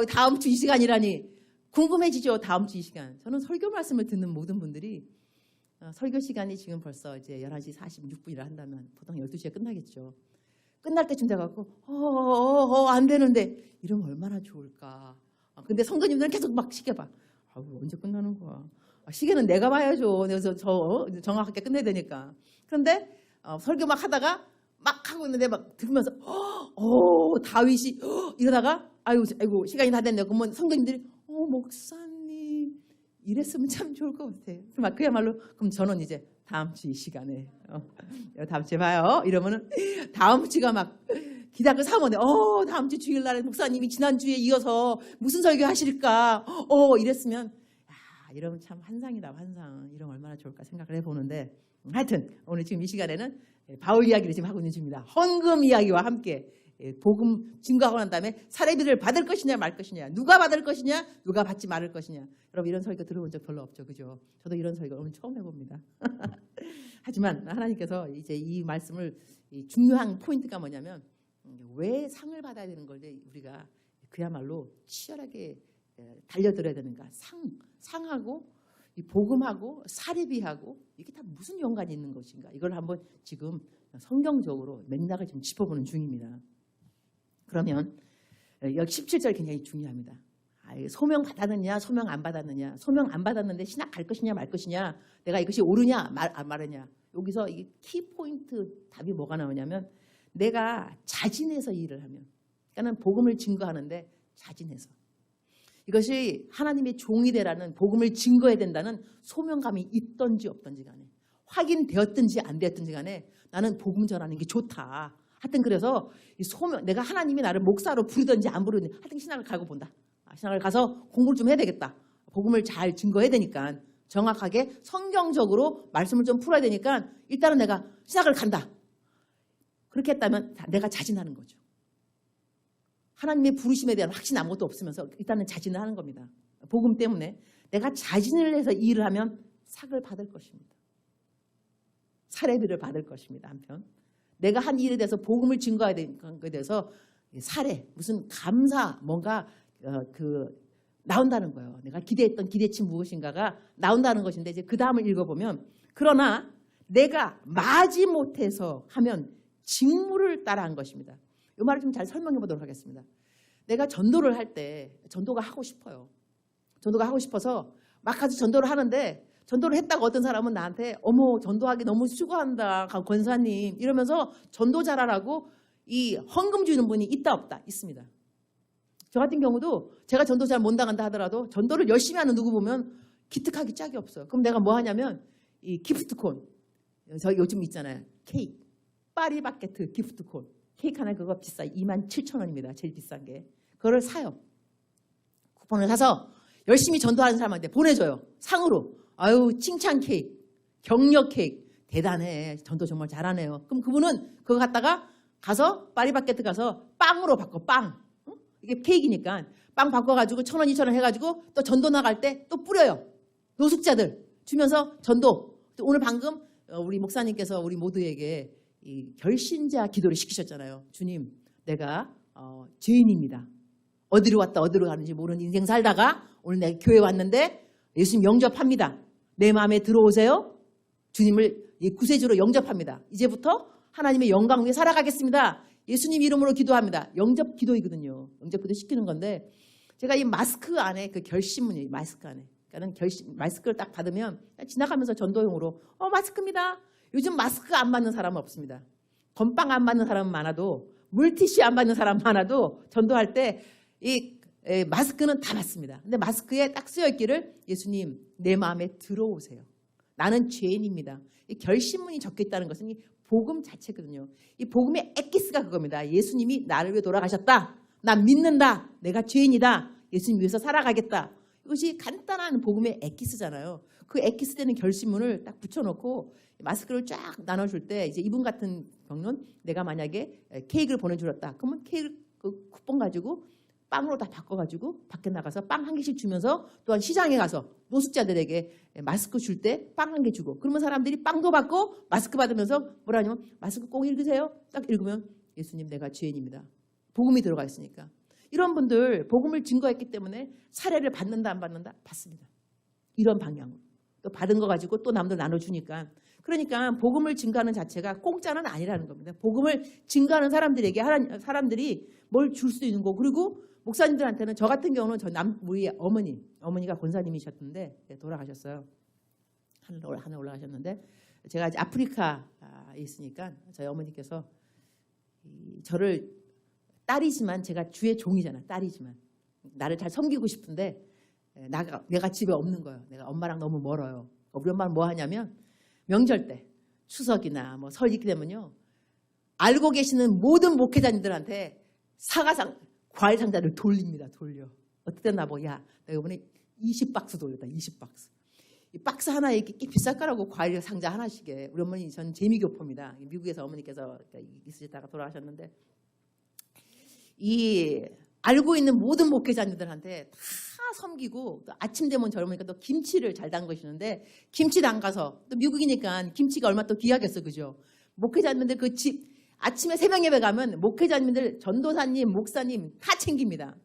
다음 주 이 시간이라니. 궁금해지죠? 다음 주 이 시간. 저는 설교 말씀을 듣는 모든 분들이 설교 시간이 지금 벌써 이제 11시 46분이라 한다면 보통 12시에 끝나겠죠. 끝날 때쯤 돼갖고 안 되는데 이러면 얼마나 좋을까. 근데 성도님들은 계속 막 시계 봐. 언제 끝나는 거야. 시계는 내가 봐야죠. 그래서 정확하게 끝내야 되니까. 그런데 설교 막 하다가 막 하고 있는데 막 들으면서 다윗이 이러다가 아이고 시간이 다 됐네요. 그러면 성도님들이 목사님 이랬으면 참 좋을 것 같아. 그야말로 그럼 저는 이제 다음 주 이 시간에 다음 주에 봐요. 이러면은 다음 주가 막 기다려 사모네. 다음 주 주일날에 목사님이 지난주에 이어서 무슨 설교 하실까? 이랬으면 이러면 참 환상이다, 환상. 이러면 얼마나 좋을까 생각을 해보는데, 하여튼 오늘 지금 이 시간에는 바울 이야기를 지금 하고 있는 중입니다. 헌금 이야기와 함께 복음 증거하고 난 다음에 사례비를 받을 것이냐 말 것이냐, 누가 받을 것이냐, 누가 받지 말을 것이냐. 여러분 이런 설교 들어본 적 별로 없죠, 그죠? 저도 이런 설교 오늘 처음 해봅니다. 하지만 하나님께서 이제 이 말씀을, 이 중요한 포인트가 뭐냐면, 왜 상을 받아야 되는 걸 우리가 그야말로 치열하게 달려들어야 되는가. 상하고 이 복음하고 사례비하고 이게 다 무슨 연관이 있는 것인가. 이걸 한번 지금 성경적으로 맥락을 좀 짚어보는 중입니다. 그러면 여기 17절 굉장히 중요합니다. 소명 받았느냐 소명 안 받았느냐. 소명 안 받았는데 신학 갈 것이냐 말 것이냐, 내가 이것이 옳으냐 말하냐. 여기서 이 키포인트 답이 뭐가 나오냐면 내가 자진해서 일을 하면, 그러니까 복음을 증거하는데 자진해서, 이것이 하나님의 종이 되라는, 복음을 증거해야 된다는 소명감이 있던지 없던지 간에, 확인되었든지 안 되었든지 간에 나는 복음 전하는 게 좋다. 하여튼 그래서 이 소명, 내가 하나님이 나를 목사로 부르든지 안 부르든지 하여튼 신학을 가고 본다. 신학을 가서 공부를 좀 해야 되겠다. 복음을 잘 증거해야 되니까, 정확하게 성경적으로 말씀을 좀 풀어야 되니까 일단은 내가 신학을 간다. 그렇게 했다면 내가 자진하는 거죠. 하나님의 부르심에 대한 확신 아무것도 없으면서 일단은 자진을 하는 겁니다. 복음 때문에 내가 자진을 해서 일을 하면 삭을 받을 것입니다. 사례비를 받을 것입니다. 한편 내가 한 일에 대해서 복음을 증거해야 되는 것에 대해서 사례, 무슨 감사, 뭔가 나온다는 거예요. 내가 기대했던 기대치 무엇인가가 나온다는 것인데, 이제 그 다음을 읽어보면, 그러나 내가 마지 못해서 하면 직무를 따라한 것입니다. 이 말을 좀 잘 설명해 보도록 하겠습니다. 내가 전도를 할 때 전도가 하고 싶어요. 전도가 하고 싶어서 막 가서 전도를 하는데, 전도를 했다가 어떤 사람은 나한테 어머 전도하기 너무 수고한다 권사님 이러면서 전도 잘하라고 이 헌금 주는 분이 있다 없다? 있습니다. 저 같은 경우도 제가 전도 잘 못 나간다 하더라도 전도를 열심히 하는 누구 보면 기특하기 짝이 없어요. 그럼 내가 뭐 하냐면 이 기프트콘, 저 요즘 있잖아요. 케이크, 파리바게트 기프트콘. 케이크 하나 그거 비싸. 27,000원입니다. 제일 비싼 게. 그거를 사요. 쿠폰을 사서 열심히 전도하는 사람한테 보내줘요. 상으로. 아유 칭찬 케이크, 격려 케이크. 대단해. 전도 정말 잘하네요. 그럼 그분은 그거 갖다가 가서 파리바게트 가서 빵으로 바꿔. 빵. 이게 케이크니까 빵 바꿔가지고 1,000원, 2,000원 해가지고 또 전도 나갈 때 또 뿌려요. 노숙자들 주면서 전도. 오늘 방금 우리 목사님께서 우리 모두에게 이 결신자 기도를 시키셨잖아요. 주님, 내가 죄인입니다. 어디로 왔다 어디로 가는지 모르는 인생 살다가 오늘 내가 교회 왔는데 예수님 영접합니다. 내 마음에 들어오세요. 주님을 구세주로 영접합니다. 이제부터 하나님의 영광 위에 살아가겠습니다. 예수님 이름으로 기도합니다. 영접 기도이거든요. 영접 기도 시키는 건데, 제가 이 마스크 안에 그 결심문이 마스크 안에, 그러니까 마스크를 딱 받으면 지나가면서 전도용으로 마스크입니다. 요즘 마스크 안 받는 사람은 없습니다. 건빵 안 받는 사람은 많아도, 물티슈 안 받는 사람 많아도 전도할 때 이 마스크는 다 받습니다. 근데 마스크에 딱 쓰여 있기를 예수님 내 마음에 들어오세요. 나는 죄인입니다. 이 결심문이 적혀 있다는 것은 이 복음 자체거든요. 이 복음의 엑기스가 그겁니다. 예수님이 나를 위해 돌아가셨다. 난 믿는다. 내가 죄인이다. 예수님 위해서 살아가겠다. 이것이 간단한 복음의 엑기스잖아요. 그 엑기스 되는 결심문을 딱 붙여놓고 마스크를 쫙 나눠줄 때, 이제 이분 같은 경우는 내가 만약에 케이크를 보내주었다. 그러면 케이크 그 쿠폰 가지고 빵으로 다 바꿔가지고 밖에 나가서 빵 한 개씩 주면서, 또한 시장에 가서 노숙자들에게 마스크 줄 때 빵 한 개 주고, 그러면 사람들이 빵도 받고 마스크 받으면서 뭐라 하냐면 마스크 꼭 읽으세요. 딱 읽으면 예수님 내가 죄인입니다. 복음이 들어가 있으니까. 이런 분들 복음을 증거했기 때문에 사례를 받는다 안 받는다? 받습니다. 이런 방향으로. 또 받은 거 가지고 또 남들 나눠주니까. 그러니까 복음을 증거하는 자체가 공짜는 아니라는 겁니다. 복음을 증거하는 사람들에게 사람들이 뭘 줄 수 있는 거. 그리고 목사님들한테는, 저 같은 경우는 우리 어머니가 권사님이셨는데 돌아가셨어요. 하늘 올라가셨는데, 제가 이제 아프리카에 있으니까 저희 어머니께서 저를, 딸이지만 제가 주의 종이잖아. 딸이지만 나를 잘 섬기고 싶은데 내가 집에 없는 거예요. 내가 엄마랑 너무 멀어요. 우리 엄마는 뭐 하냐면 명절 때, 추석이나 뭐 설 이렇게 되면요, 알고 계시는 모든 목회자님들한테 과일 상자를 돌립니다. 돌려. 어떻게 나보, 야, 내가 이번에 20박스 돌렸다. 20박스. 이 박스 하나에 이렇게 비쌀 거라고, 과일 상자 하나씩에. 우리 어머니, 전 재미교포입니다. 미국에서 어머니께서 있으시다가 돌아가셨는데, 이 알고 있는 모든 목회자님들한테 다 섬기고, 또 아침 되면 젊으니까 또 김치를 잘 담그시는데, 김치 담가서, 또 미국이니까 김치가 얼마 또 귀하겠어, 그죠? 목회자님들 그 집, 아침에 새벽 예배 가면 목회자님들, 전도사님, 목사님 다 챙깁니다.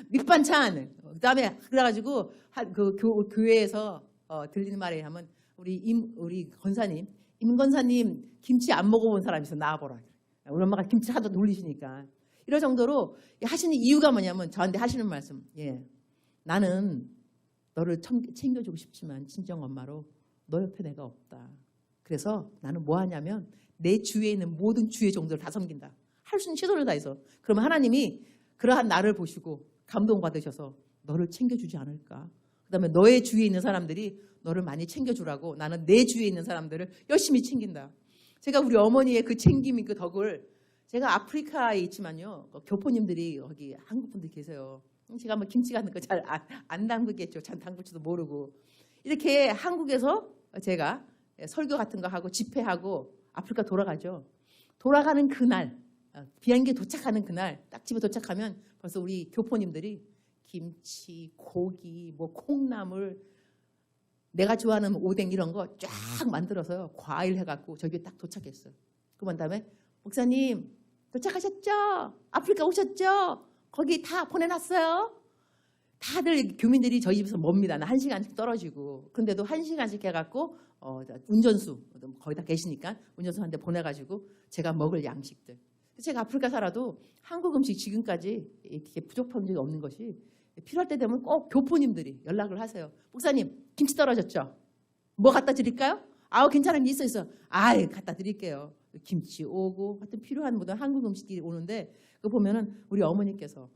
밑반찬. 그다음에 그래가지고 그 교회에서 들리는 말에 하면 우리 권사님, 임 권사님 김치 안 먹어본 사람 있어, 나와보라. 우리 엄마가 김치 하도 놀리시니까. 이럴 정도로 하시는 이유가 뭐냐면, 저한테 하시는 말씀, 나는 너를 챙겨주고 싶지만 친정 엄마로 너 옆에 내가 없다. 그래서 나는 뭐 하냐면 내 주위에 있는 모든 주의 종들을 다 섬긴다. 할 수 있는 최선을 다해서. 그러면 하나님이 그러한 나를 보시고 감동받으셔서 너를 챙겨주지 않을까. 그다음에 너의 주위에 있는 사람들이 너를 많이 챙겨주라고 나는 내 주위에 있는 사람들을 열심히 챙긴다. 제가 우리 어머니의 그 챙김이 그 덕을 제가 아프리카에 있지만요. 교포님들이 여기 한국 분들 계세요. 제가 뭐 김치 같은 거 잘 안 담그겠죠. 잘 담글지도 모르고. 이렇게 한국에서 제가 설교 같은 거 하고 집회하고 아프리카 돌아가죠. 돌아가는 그날 비행기 도착하는 그날 딱 집에 도착하면 벌써 우리 교포님들이 김치, 고기, 뭐 콩나물 내가 좋아하는 오뎅 이런 거 쫙 만들어서요. 과일 해갖고 저기에 딱 도착했어요. 그만 다음에 목사님 도착하셨죠? 아프리카 오셨죠? 거기 다 보내놨어요. 다들 교민들이 저희 집에서 멉니다. 1시간씩 떨어지고. 근데도 1시간씩 해갖고 운전수 거의 다 계시니까 운전수한테 보내가지고 제가 먹을 양식들. 제가 아프리카 살아도 한국 음식 지금까지 이렇게 부족한 적이 없는 것이 필요할 때 되면 꼭 교포님들이 연락을 하세요. 목사님 김치 떨어졌죠? 뭐 갖다 드릴까요? 아우 괜찮은 게 있어. 아이 갖다 드릴게요. 김치 오고 하여튼 필요한 모든 한국 음식들이 오는데 그거 보면은 우리 어머니께서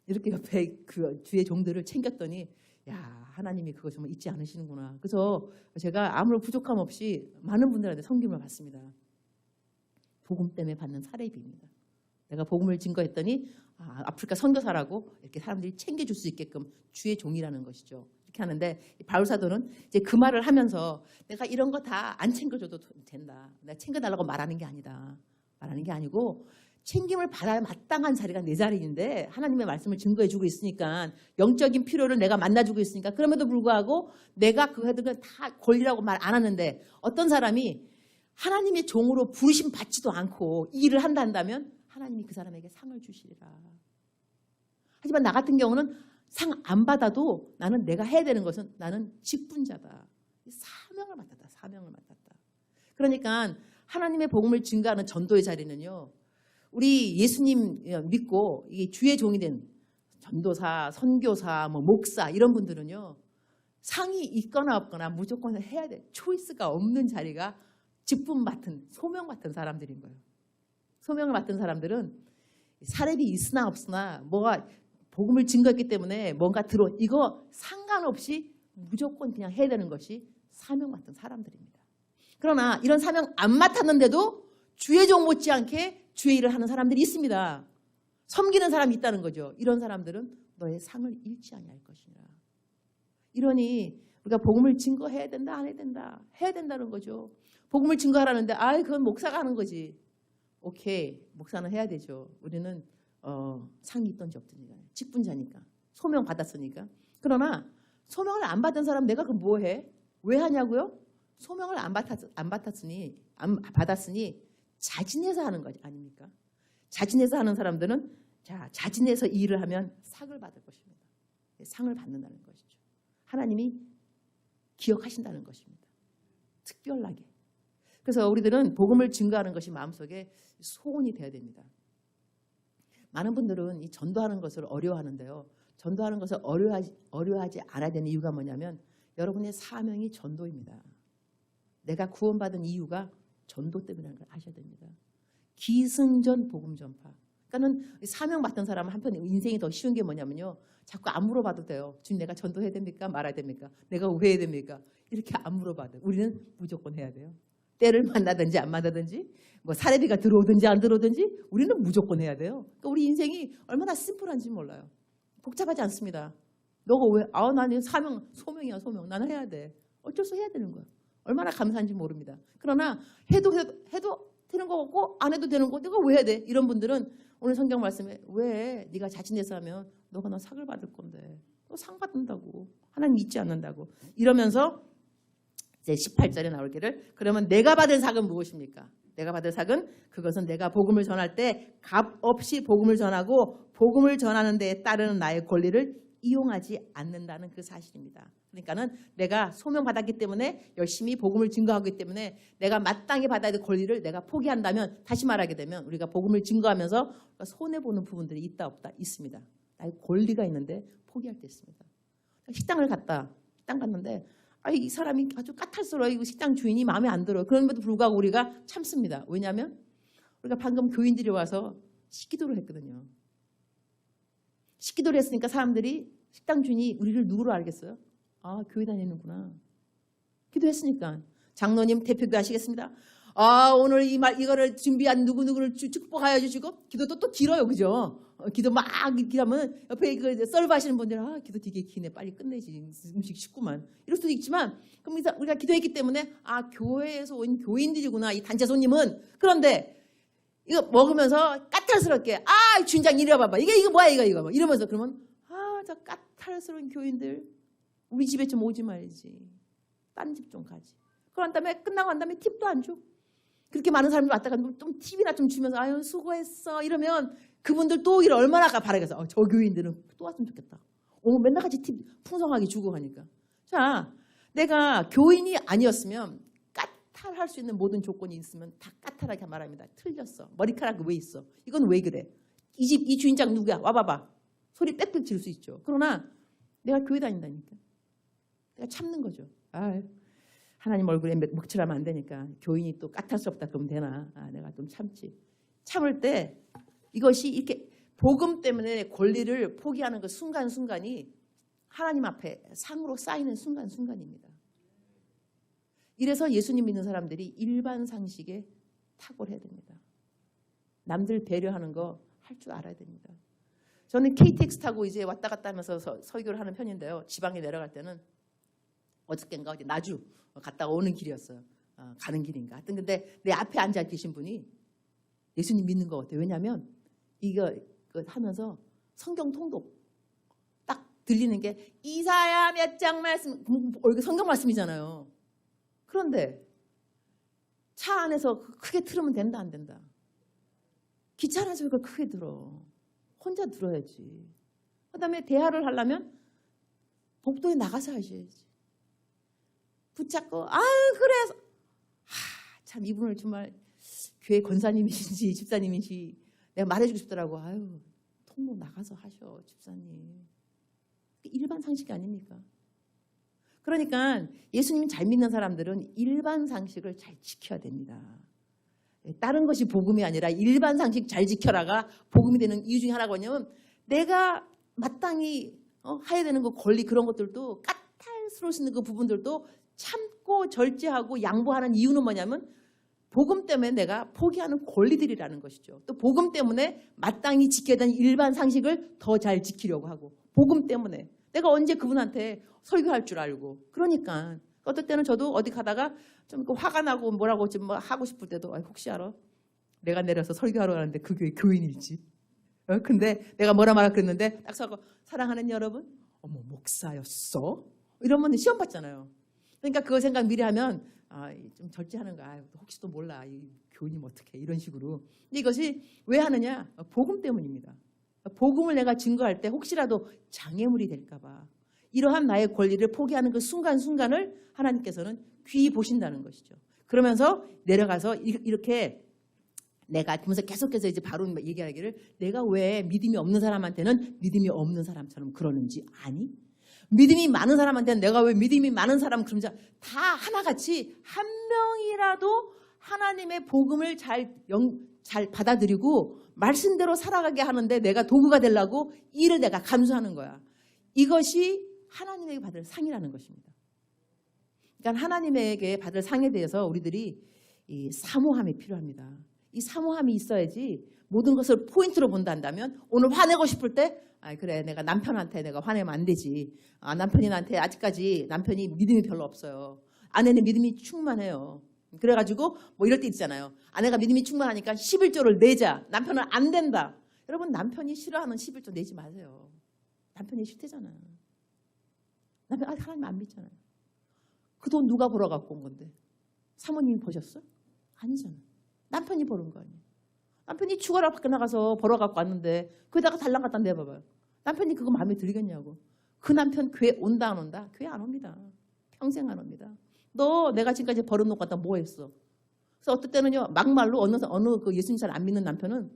이렇게 옆에 그 주의 종들을 챙겼더니 야 하나님이 그거 정말 잊지 않으시는구나. 그래서 제가 아무런 부족함 없이 많은 분들한테 섬김을 받습니다. 복음 때문에 받는 사례비입니다. 내가 복음을 증거했더니 아프리카 선교사라고 이렇게 사람들이 챙겨줄 수 있게끔 주의 종이라는 것이죠. 이렇게 하는데 바울 사도는 이제 그 말을 하면서 내가 이런 거 다 안 챙겨줘도 된다. 내가 챙겨달라고 말하는 게 아니다. 말하는 게 아니고 챙김을 받아야 마땅한 자리가 내 자리인데 하나님의 말씀을 증거해주고 있으니까 영적인 필요를 내가 만나주고 있으니까 그럼에도 불구하고 내가 그거 해도 다 권리라고 말 안 하는데 어떤 사람이 하나님의 종으로 부르심 받지도 않고 이 일을 한다면 하나님이 그 사람에게 상을 주시리라. 하지만 나 같은 경우는 상 안 받아도 나는 내가 해야 되는 것은 나는 직분자다. 사명을 맡았다. 사명을 맡았다. 그러니까 하나님의 복음을 증거하는 전도의 자리는요. 우리 예수님 믿고 이게 주의 종이 된 전도사, 선교사, 뭐 목사 이런 분들은요. 상이 있거나 없거나 무조건 해야 돼. 초이스가 없는 자리가 직분 맡은 소명 맡은 사람들인 거예요. 소명을 맡은 사람들은 사례비 있으나 없으나 뭐가 복음을 증거했기 때문에 뭔가 이거 상관없이 무조건 그냥 해야 되는 것이 사명 맡은 사람들입니다. 그러나 이런 사명 안 맡았는데도 주의 종 못지않게 주의 일을 하는 사람들이 있습니다. 섬기는 사람이 있다는 거죠. 이런 사람들은 너의 상을 잃지 아니할 것이니라. 이러니 우리가 복음을 증거해야 된다 안 해야 된다. 해야 된다는 거죠. 복음을 증거하라는데 그건 목사가 하는 거지. 오케이 목사는 해야 되죠. 우리는 상이 있던지 없던지 직분자니까 소명 받았으니까. 그러나 소명을 안 받은 사람 내가 그 뭐 해? 왜 하냐고요? 소명을 안 받았으니 자진해서 하는 거 아닙니까? 자진해서 하는 사람들은 자진해서 이 일을 하면 상을 받을 것입니다. 상을 받는다는 것이죠. 하나님이 기억하신다는 것입니다. 특별하게. 그래서 우리들은 복음을 증거하는 것이 마음속에 소원이 되어야 됩니다. 많은 분들은 이 전도하는 것을 어려워하는데요. 전도하는 것을 어려워하지 않아야 되는 이유가 뭐냐면 여러분의 사명이 전도입니다. 내가 구원받은 이유가 전도 때문이라는 걸 아셔야 됩니다. 기승전 복음 전파. 그러니까는 사명 맡은 사람은 한편 인생이 더 쉬운 게 뭐냐면요. 자꾸 안 물어봐도 돼요. 지금 내가 전도해야 됩니까? 말아야 됩니까? 내가 왜 해야 됩니까? 이렇게 안 물어봐도 우리는 무조건 해야 돼요. 때를 만나든지 안 만나든지 뭐 사례비가 들어오든지 안 들어오든지 우리는 무조건 해야 돼요. 그러니까 우리 인생이 얼마나 심플한지 몰라요. 복잡하지 않습니다. 너가 왜? 나는 소명이야 소명. 나는 해야 돼. 어쩔 수 해야 되는 거야. 얼마나 감사한지 모릅니다. 그러나 해도 되는 거 같고 안 해도 되는 거 내가 왜 해야 돼? 이런 분들은 오늘 성경 말씀에 왜 네가 자진해서 하면 너가 나 상을 받을 건데 너 상 받는다고 하나님 잊지 않는다고 이러면서 이제 18절에 나오기를 그러면 내가 받은 상은 무엇입니까? 내가 받을 상은 그것은 내가 복음을 전할 때 값 없이 복음을 전하고 복음을 전하는 데에 따르는 나의 권리를 이용하지 않는다는 그 사실입니다. 그러니까는 내가 소명받았기 때문에 열심히 복음을 증거하기 때문에 내가 마땅히 받아야 될 권리를 내가 포기한다면 다시 말하게 되면 우리가 복음을 증거하면서 손해보는 부분들이 있다 없다 있습니다. 나의 권리가 있는데 포기할 때 있습니다. 식당 갔는데 이 사람이 아주 까탈스러워. 이거 식당 주인이 마음에 안 들어. 그런데도 불구하고 우리가 참습니다. 왜냐하면 우리가 방금 교인들이 와서 식기도를 했거든요. 식기도를 했으니까 사람들이 식당 주인이 우리를 누구로 알겠어요? 아, 교회 다니는구나. 기도했으니까. 장로님 대표도 하시겠습니다. 오늘 이거를 준비한 누구누구를 축복하여 주시고, 기도도 또 길어요. 그죠? 기도 막 기도하면 옆에 그 서브 하시는 분들, 기도 되게 기네. 빨리 끝내지. 음식 식구만. 이럴 수도 있지만, 그럼 우리가 기도했기 때문에, 교회에서 온 교인들이구나. 이 단체 손님은. 그런데, 이거 먹으면서 까탈스럽게, 주인장 이리 와봐봐. 이거 뭐야, 이거. 이러면서 그러면, 저 까탈스러운 교인들, 우리 집에 좀 오지 말지. 딴 집 좀 가지. 그런 다음에 끝나고 난 다음에 팁도 안 줘. 그렇게 많은 사람들이 왔다가 좀 팁이나 좀 주면서 아유 수고했어 이러면 그분들 또 오기를 얼마나 바라겠어. 저 교인들은 또 왔으면 좋겠다. 맨날 같이 팁 풍성하게 주고 하니까. 자, 내가 교인이 아니었으면 까탈할 수 있는 모든 조건이 있으면 다 까탈하게 말합니다. 틀렸어. 머리카락이 왜 있어? 이건 왜 그래? 이 집 이 주인장 누구야? 와봐봐. 소리 빽빽 지를 수 있죠. 그러나 내가 교회 다닌다니까. 내가 참는 거죠. 하나님 얼굴에 먹칠하면 안 되니까 교인이 또 까탈스럽다 그러면 되나? 내가 좀 참지. 참을 때 이것이 이렇게 복음 때문에 권리를 포기하는 그 순간순간이 하나님 앞에 상으로 쌓이는 순간순간입니다. 이래서 예수님 믿는 사람들이 일반 상식에 탁월해야 됩니다. 남들 배려하는 거 할 줄 알아야 됩니다. 저는 KTX 타고 이제 왔다 갔다 하면서 설교를 하는 편인데요. 지방에 내려갈 때는 어저께인가 어디 나주 갔다 오는 길이었어요. 가는 길인가. 하여튼 근데 내 앞에 앉아 계신 분이 예수님 믿는 것 같아요. 왜냐하면 이거 하면서 성경 통독 딱 들리는 게 이사야 몇 장 말씀, 이거 성경 말씀이잖아요. 그런데 차 안에서 크게 틀으면 된다 안 된다. 기차 안에서 이걸 크게 들어. 혼자 들어야지. 그다음에 대화를 하려면 복도에 나가서 하셔야지. 붙잡고 그래서 참 이분을 정말 교회 권사님이신지 집사님이신지 내가 말해주고 싶더라고. 통로 나가서 하셔 집사님. 일반 상식이 아닙니까? 그러니까 예수님 잘 믿는 사람들은 일반 상식을 잘 지켜야 됩니다. 다른 것이 복음이 아니라 일반 상식 잘 지켜라가 복음이 되는 이유 중에 하나가 뭐냐면 내가 마땅히 해야 되는 그 권리 그런 것들도 까탈스러울 수 있는 그 부분들도 참고 절제하고 양보하는 이유는 뭐냐면 복음 때문에 내가 포기하는 권리들이라는 것이죠. 또 복음 때문에 마땅히 지켜야 되는 일반 상식을 더 잘 지키려고 하고 복음 때문에 내가 언제 그분한테 설교할 줄 알고 그러니까 어떨 때는 저도 어디 가다가 좀 화가 나고 뭐라고 좀 하고 싶을 때도 혹시 알아? 내가 내려서 설교하러 가는데 그 교회 교인일지. 근데 내가 뭐라 말하 그랬는데 딱 서고 사랑하는 여러분 어머 목사였어? 이러면 시험 받잖아요. 그러니까 그거 생각 미리 하면 좀 절제하는 거야. 혹시 또 몰라. 이 교인이면 어떡해. 이런 식으로. 이것이 왜 하느냐? 복음 때문입니다. 복음을 내가 증거할 때 혹시라도 장애물이 될까 봐. 이러한 나의 권리를 포기하는 그 순간순간을 하나님께서는 귀히 보신다는 것이죠. 그러면서 내려가서 이렇게 내가 그러면서 계속해서 이제 바로 얘기하기를 내가 왜 믿음이 없는 사람한테는 믿음이 없는 사람처럼 그러는지 아니? 믿음이 많은 사람한테는 내가 왜 믿음이 많은 사람 그런지 다 하나같이 한 명이라도 하나님의 복음을 잘 받아들이고 말씀대로 살아가게 하는데 내가 도구가 되려고 일을 내가 감수하는 거야. 이것이 하나님에게 받을 상이라는 것입니다. 그러니까 하나님에게 받을 상에 대해서 우리들이 이 사모함이 필요합니다. 이 사모함이 있어야지 모든 것을 포인트로 본다면 오늘 화내고 싶을 때 그래 내가 남편한테 내가 화내면 안 되지. 남편이 나한테 아직까지 남편이 믿음이 별로 없어요. 아내는 믿음이 충만해요. 그래가지고 뭐 이럴 때 있잖아요. 아내가 믿음이 충만하니까 11조를 내자. 남편은 안 된다. 여러분 남편이 싫어하는 11조 내지 마세요. 남편이 싫대잖아. 남편 하나님 안 믿잖아요. 그 돈 누가 벌어 갖고 온 건데? 사모님이 버셨어? 아니잖아. 남편이 버는 거 아니에요. 남편이 죽어라 밖에 나가서 벌어 갖고 왔는데 거기다가 달랑 갖다 내봐봐요. 남편이 그거 마음에 들겠냐고. 그 남편 교회 온다 안 온다? 교회 안 옵니다. 평생 안 옵니다. 너 내가 지금까지 벌어놓고 갖다 뭐 했어? 그래서 어떨 때는요 막말로 어느 그 예수님 잘 안 믿는 남편은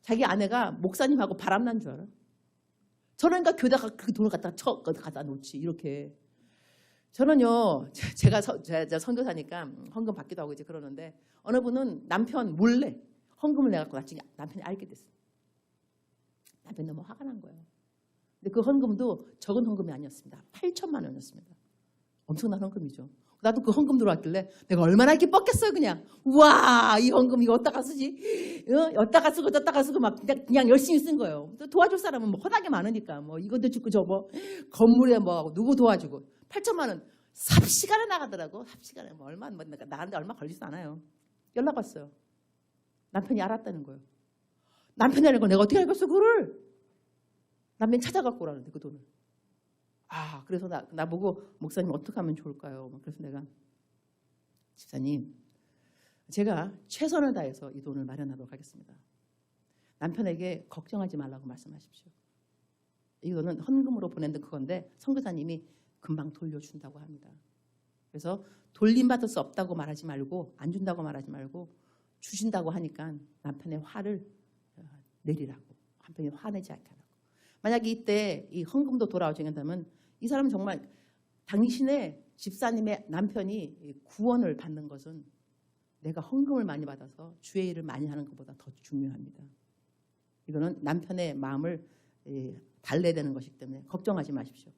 자기 아내가 목사님하고 바람난 줄 알아. 저러니까 교회다가 그 돈을 갖다 놓지 이렇게. 저는요, 제가 선교사니까 헌금 받기도 하고 이제 그러는데 어느 분은 남편 몰래 헌금을 내갖고 나중에 남편이 알게 됐어요. 남편이 너무 화가 난 거예요. 근데 그 헌금도 적은 헌금이 아니었습니다. 8천만 원이었습니다. 엄청난 헌금이죠. 나도 그 헌금 들어왔길래 내가 얼마나 이렇게 뻗겠어요 그냥. 우와, 이 헌금 이거 어디다가 쓰지? 어디다가 쓰고 저다가 쓰고 막 그냥 열심히 쓴 거예요. 또 도와줄 사람은 뭐 허나게 많으니까 뭐 이것도 주고 저 뭐 건물에 뭐 누구 도와주고 8천만 원 삽시간에 나가더라고. 삽시간에 뭐 얼마 뭐 나한테 얼마 걸리지도 않아요. 연락 왔어요. 남편이 알았다는 거예요. 남편이 알고 내가 어떻게 알겠어 그거를. 남편이 찾아갖고 오라는데 그 돈을. 아, 그래서 나보고 목사님 어떻게 하면 좋을까요? 그래서 내가 집사님 제가 최선을 다해서 이 돈을 마련하도록 하겠습니다. 남편에게 걱정하지 말라고 말씀하십시오. 이 돈은 헌금으로 보낸 그건데 선교사님이 금방 돌려준다고 합니다. 그래서 돌림받을 수 없다고 말하지 말고 안 준다고 말하지 말고 주신다고 하니까 남편의 화를 내리라고. 남편이 화내지 않게 하라고. 만약에 이때 이 헌금도 돌아오지 않는다면 이 사람은 정말 당신의 집사님의 남편이 구원을 받는 것은 내가 헌금을 많이 받아서 주의 일을 많이 하는 것보다 더 중요합니다. 이거는 남편의 마음을 달래야 되는 것이기 때문에 걱정하지 마십시오.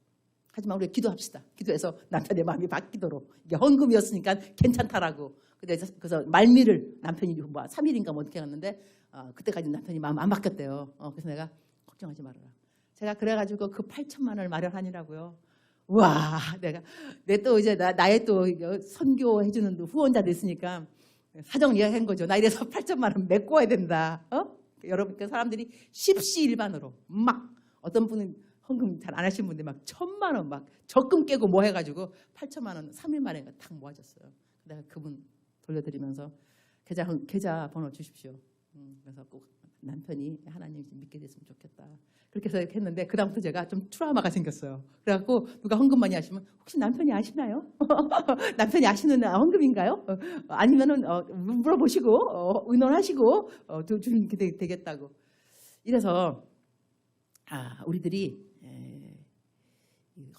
하지만 우리 기도합시다. 기도해서 남편의 마음이 바뀌도록. 이게 헌금이었으니까 괜찮다라고. 그래서 말미를 남편이 뭐 3일인가 뭐 어떻게 갔는데 그때까지 남편이 마음 안 바뀌었대요. 그래서 내가 걱정하지 말아라. 제가 그래가지고 그 8천만 원을 마련하니라고요. 와, 내 또 이제 나의 또 선교해주는 후원자도 있으니까 사정 이야기한 거죠. 나 이래서 8천만 원 메꿔야 된다. 여러분, 그 사람들이 십시일반으로 막 어떤 분은 헌금 잘 안 하시는 분들 막 1,000만 원 막 적금 깨고 뭐 해가지고 8천만 원 3일 만에 탁 모아졌어요. 내가 그분 돌려드리면서 계좌 번호 주십시오. 그래서 꼭 남편이 하나님 믿게 됐으면 좋겠다. 그렇게 해서 이렇게 했는데 그다음부터 제가 좀 트라우마가 생겼어요. 그래갖고 누가 헌금 많이 하시면 혹시 남편이 아시나요? 남편이 아시는 헌금인가요? 아니면은 물어보시고 의논하시고 주면 되겠다고. 이래서 우리들이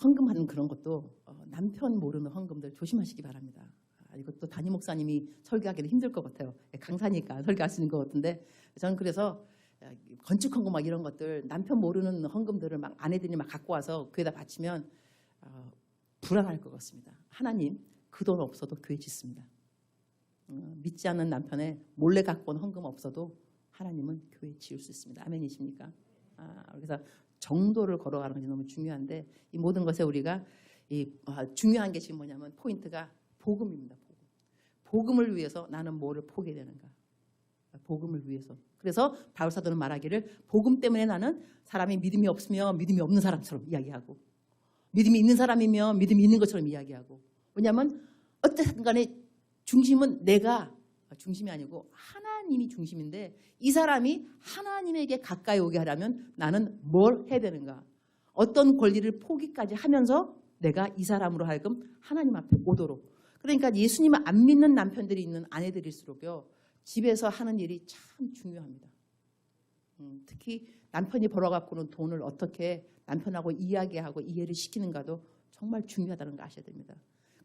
헌금하는 그런 것도 남편 모르는 헌금들 조심하시기 바랍니다. 이것도 담임 목사님이 설교하기도 힘들 것 같아요. 강사니까 설교하시는 것 같은데 저는 그래서 건축 헌금 막 이런 것들 남편 모르는 헌금들을 막 아내들이 막 갖고 와서 교회에다 바치면 불안할 것 같습니다. 하나님 그 돈 없어도 교회 짓습니다. 믿지 않는 남편의 몰래 갖고 온 헌금 없어도 하나님은 교회 지을 수 있습니다. 아멘이십니까? 그래서 정도를 걸어가는 것이 너무 중요한데 이 모든 것에 우리가 중요한 게 지금 뭐냐면 포인트가 복음입니다. 복음을 위해서 나는 뭐를 포기되는가? 복음을 위해서. 그래서 바울 사도는 말하기를 복음 때문에 나는 사람이 믿음이 없으면 믿음이 없는 사람처럼 이야기하고 믿음이 있는 사람이면 믿음이 있는 것처럼 이야기하고 왜냐하면 어쨌든 간에 중심은 내가 중심이 아니고 하나님이 중심인데 이 사람이 하나님에게 가까이 오게 하려면 나는 뭘 해야 되는가? 어떤 권리를 포기까지 하면서 내가 이 사람으로 하여금 하나님 앞에 오도록. 그러니까 예수님을 안 믿는 남편들이 있는 아내들일수록요. 집에서 하는 일이 참 중요합니다. 특히 남편이 벌어갖고는 돈을 어떻게 남편하고 이야기하고 이해를 시키는가도 정말 중요하다는 거 아셔야 됩니다.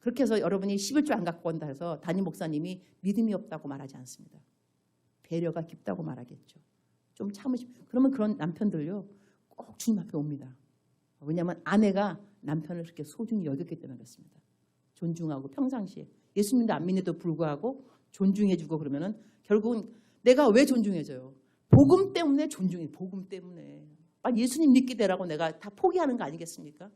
그렇게 해서 여러분이 11조 안 갖고 온다 해서 담임 목사님이 믿음이 없다고 말하지 않습니다. 배려가 깊다고 말하겠죠. 좀 참으시면 그러면 그런 남편들요. 꼭 주님 앞에 옵니다. 왜냐하면 아내가 남편을 그렇게 소중히 여겼기 때문에 그렇습니다. 존중하고 평상시에 예수님도 안 믿는데도 불구하고 존중해주고 그러면은 결국은 내가 왜 존중해줘요? 복음 때문에 존중해. 복음 때문에. 예수님 믿게 되라고 내가 다 포기하는 거 아니겠습니까?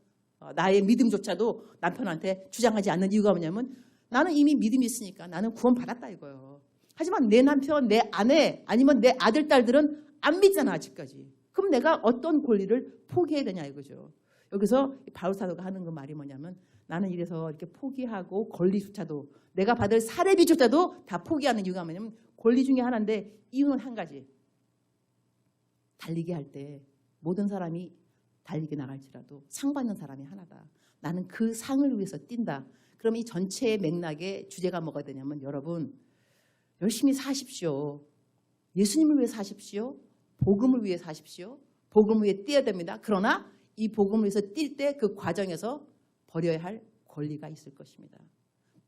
나의 믿음조차도 남편한테 주장하지 않는 이유가 뭐냐면 나는 이미 믿음이 있으니까 나는 구원 받았다 이거예요. 하지만 내 남편, 내 아내 아니면 내 아들, 딸들은 안 믿잖아 아직까지. 그럼 내가 어떤 권리를 포기해야 되냐 이거죠. 여기서 바울 사도가 하는 그 말이 뭐냐면 나는 이래서 이렇게 포기하고 권리조차도 내가 받을 사례비조차도 다 포기하는 이유가 뭐냐면 권리 중에 하나인데 이유는 한 가지. 달리기 할 때 모든 사람이 달리기 나갈지라도 상 받는 사람이 하나다. 나는 그 상을 위해서 뛴다. 그럼 이 전체의 맥락의 주제가 뭐가 되냐면 여러분 열심히 사십시오. 예수님을 위해 사십시오. 복음을 위해 사십시오. 복음을 위해 뛰어야 됩니다. 그러나 이 복음을 위해서 뛸 때 그 과정에서 버려야 할 권리가 있을 것입니다.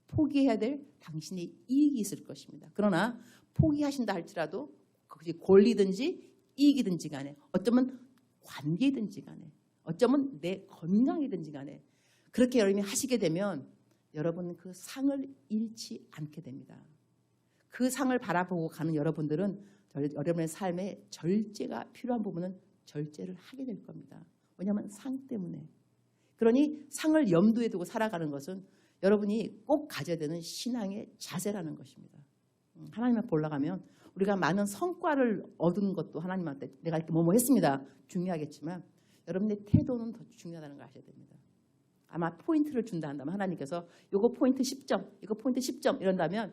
포기해야 될 당신의 이익이 있을 것입니다. 그러나 포기하신다 할지라도 그것이 권리든지 이익이든지 간에 어쩌면 관계든지 간에 어쩌면 내 건강이든지 간에 그렇게 여러분이 하시게 되면 여러분 그 상을 잃지 않게 됩니다. 그 상을 바라보고 가는 여러분들은 여러분의 삶에 절제가 필요한 부분은 절제를 하게 될 겁니다. 왜냐하면 상 때문에. 그러니 상을 염두에 두고 살아가는 것은 여러분이 꼭 가져야 되는 신앙의 자세라는 것입니다. 하나님 앞에 올라가면 우리가 많은 성과를 얻은 것도 하나님한테 내가 이렇게 뭐뭐 했습니다. 중요하겠지만 여러분의 태도는 더 중요하다는 걸 아셔야 됩니다. 아마 포인트를 준다 한다면 하나님께서 이거 포인트 10점, 이거 포인트 10점 이런다면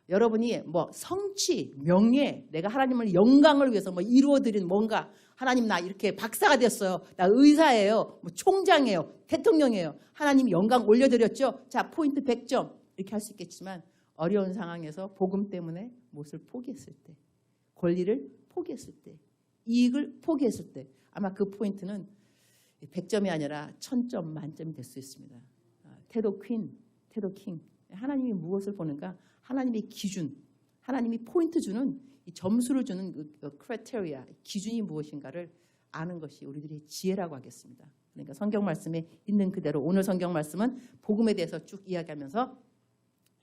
여러분이 뭐 성취, 명예, 내가 하나님을 영광을 위해서 뭐 이루어드린 뭔가 하나님 나 이렇게 박사가 됐어요. 나 의사예요. 뭐 총장이에요. 대통령이에요. 하나님 영광 올려드렸죠. 자 포인트 100점 이렇게 할 수 있겠지만 어려운 상황에서 복음 때문에 무엇을 포기했을 때, 권리를 포기했을 때, 이익을 포기했을 때 아마 그 포인트는 100점이 아니라 1000점 만점이 될 수 있습니다. 태도 퀸, 태도 킹. 하나님이 무엇을 보는가? 하나님의 기준, 하나님이 포인트 주는 이 점수를 주는 그 크라이테리아, 기준이 무엇인가를 아는 것이 우리들의 지혜라고 하겠습니다. 그러니까 성경 말씀에 있는 그대로 오늘 성경 말씀은 복음에 대해서 쭉 이야기하면서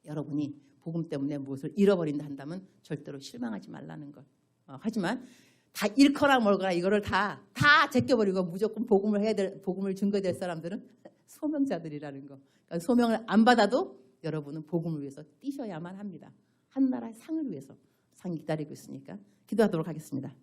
여러분이 복음 때문에 무엇을 잃어버린다 한다면 절대로 실망하지 말라는 것. 하지만 다 잃거나 멀거나 이거를 다 제껴버리고 무조건 복음을 해야 될, 복음을 증거될 사람들은 소명자들이라는 거. 그러니까 소명을 안 받아도 여러분은 복음을 위해서 뛰셔야만 합니다. 한나라의 상을 위해서 상이 기다리고 있으니까 기도하도록 하겠습니다.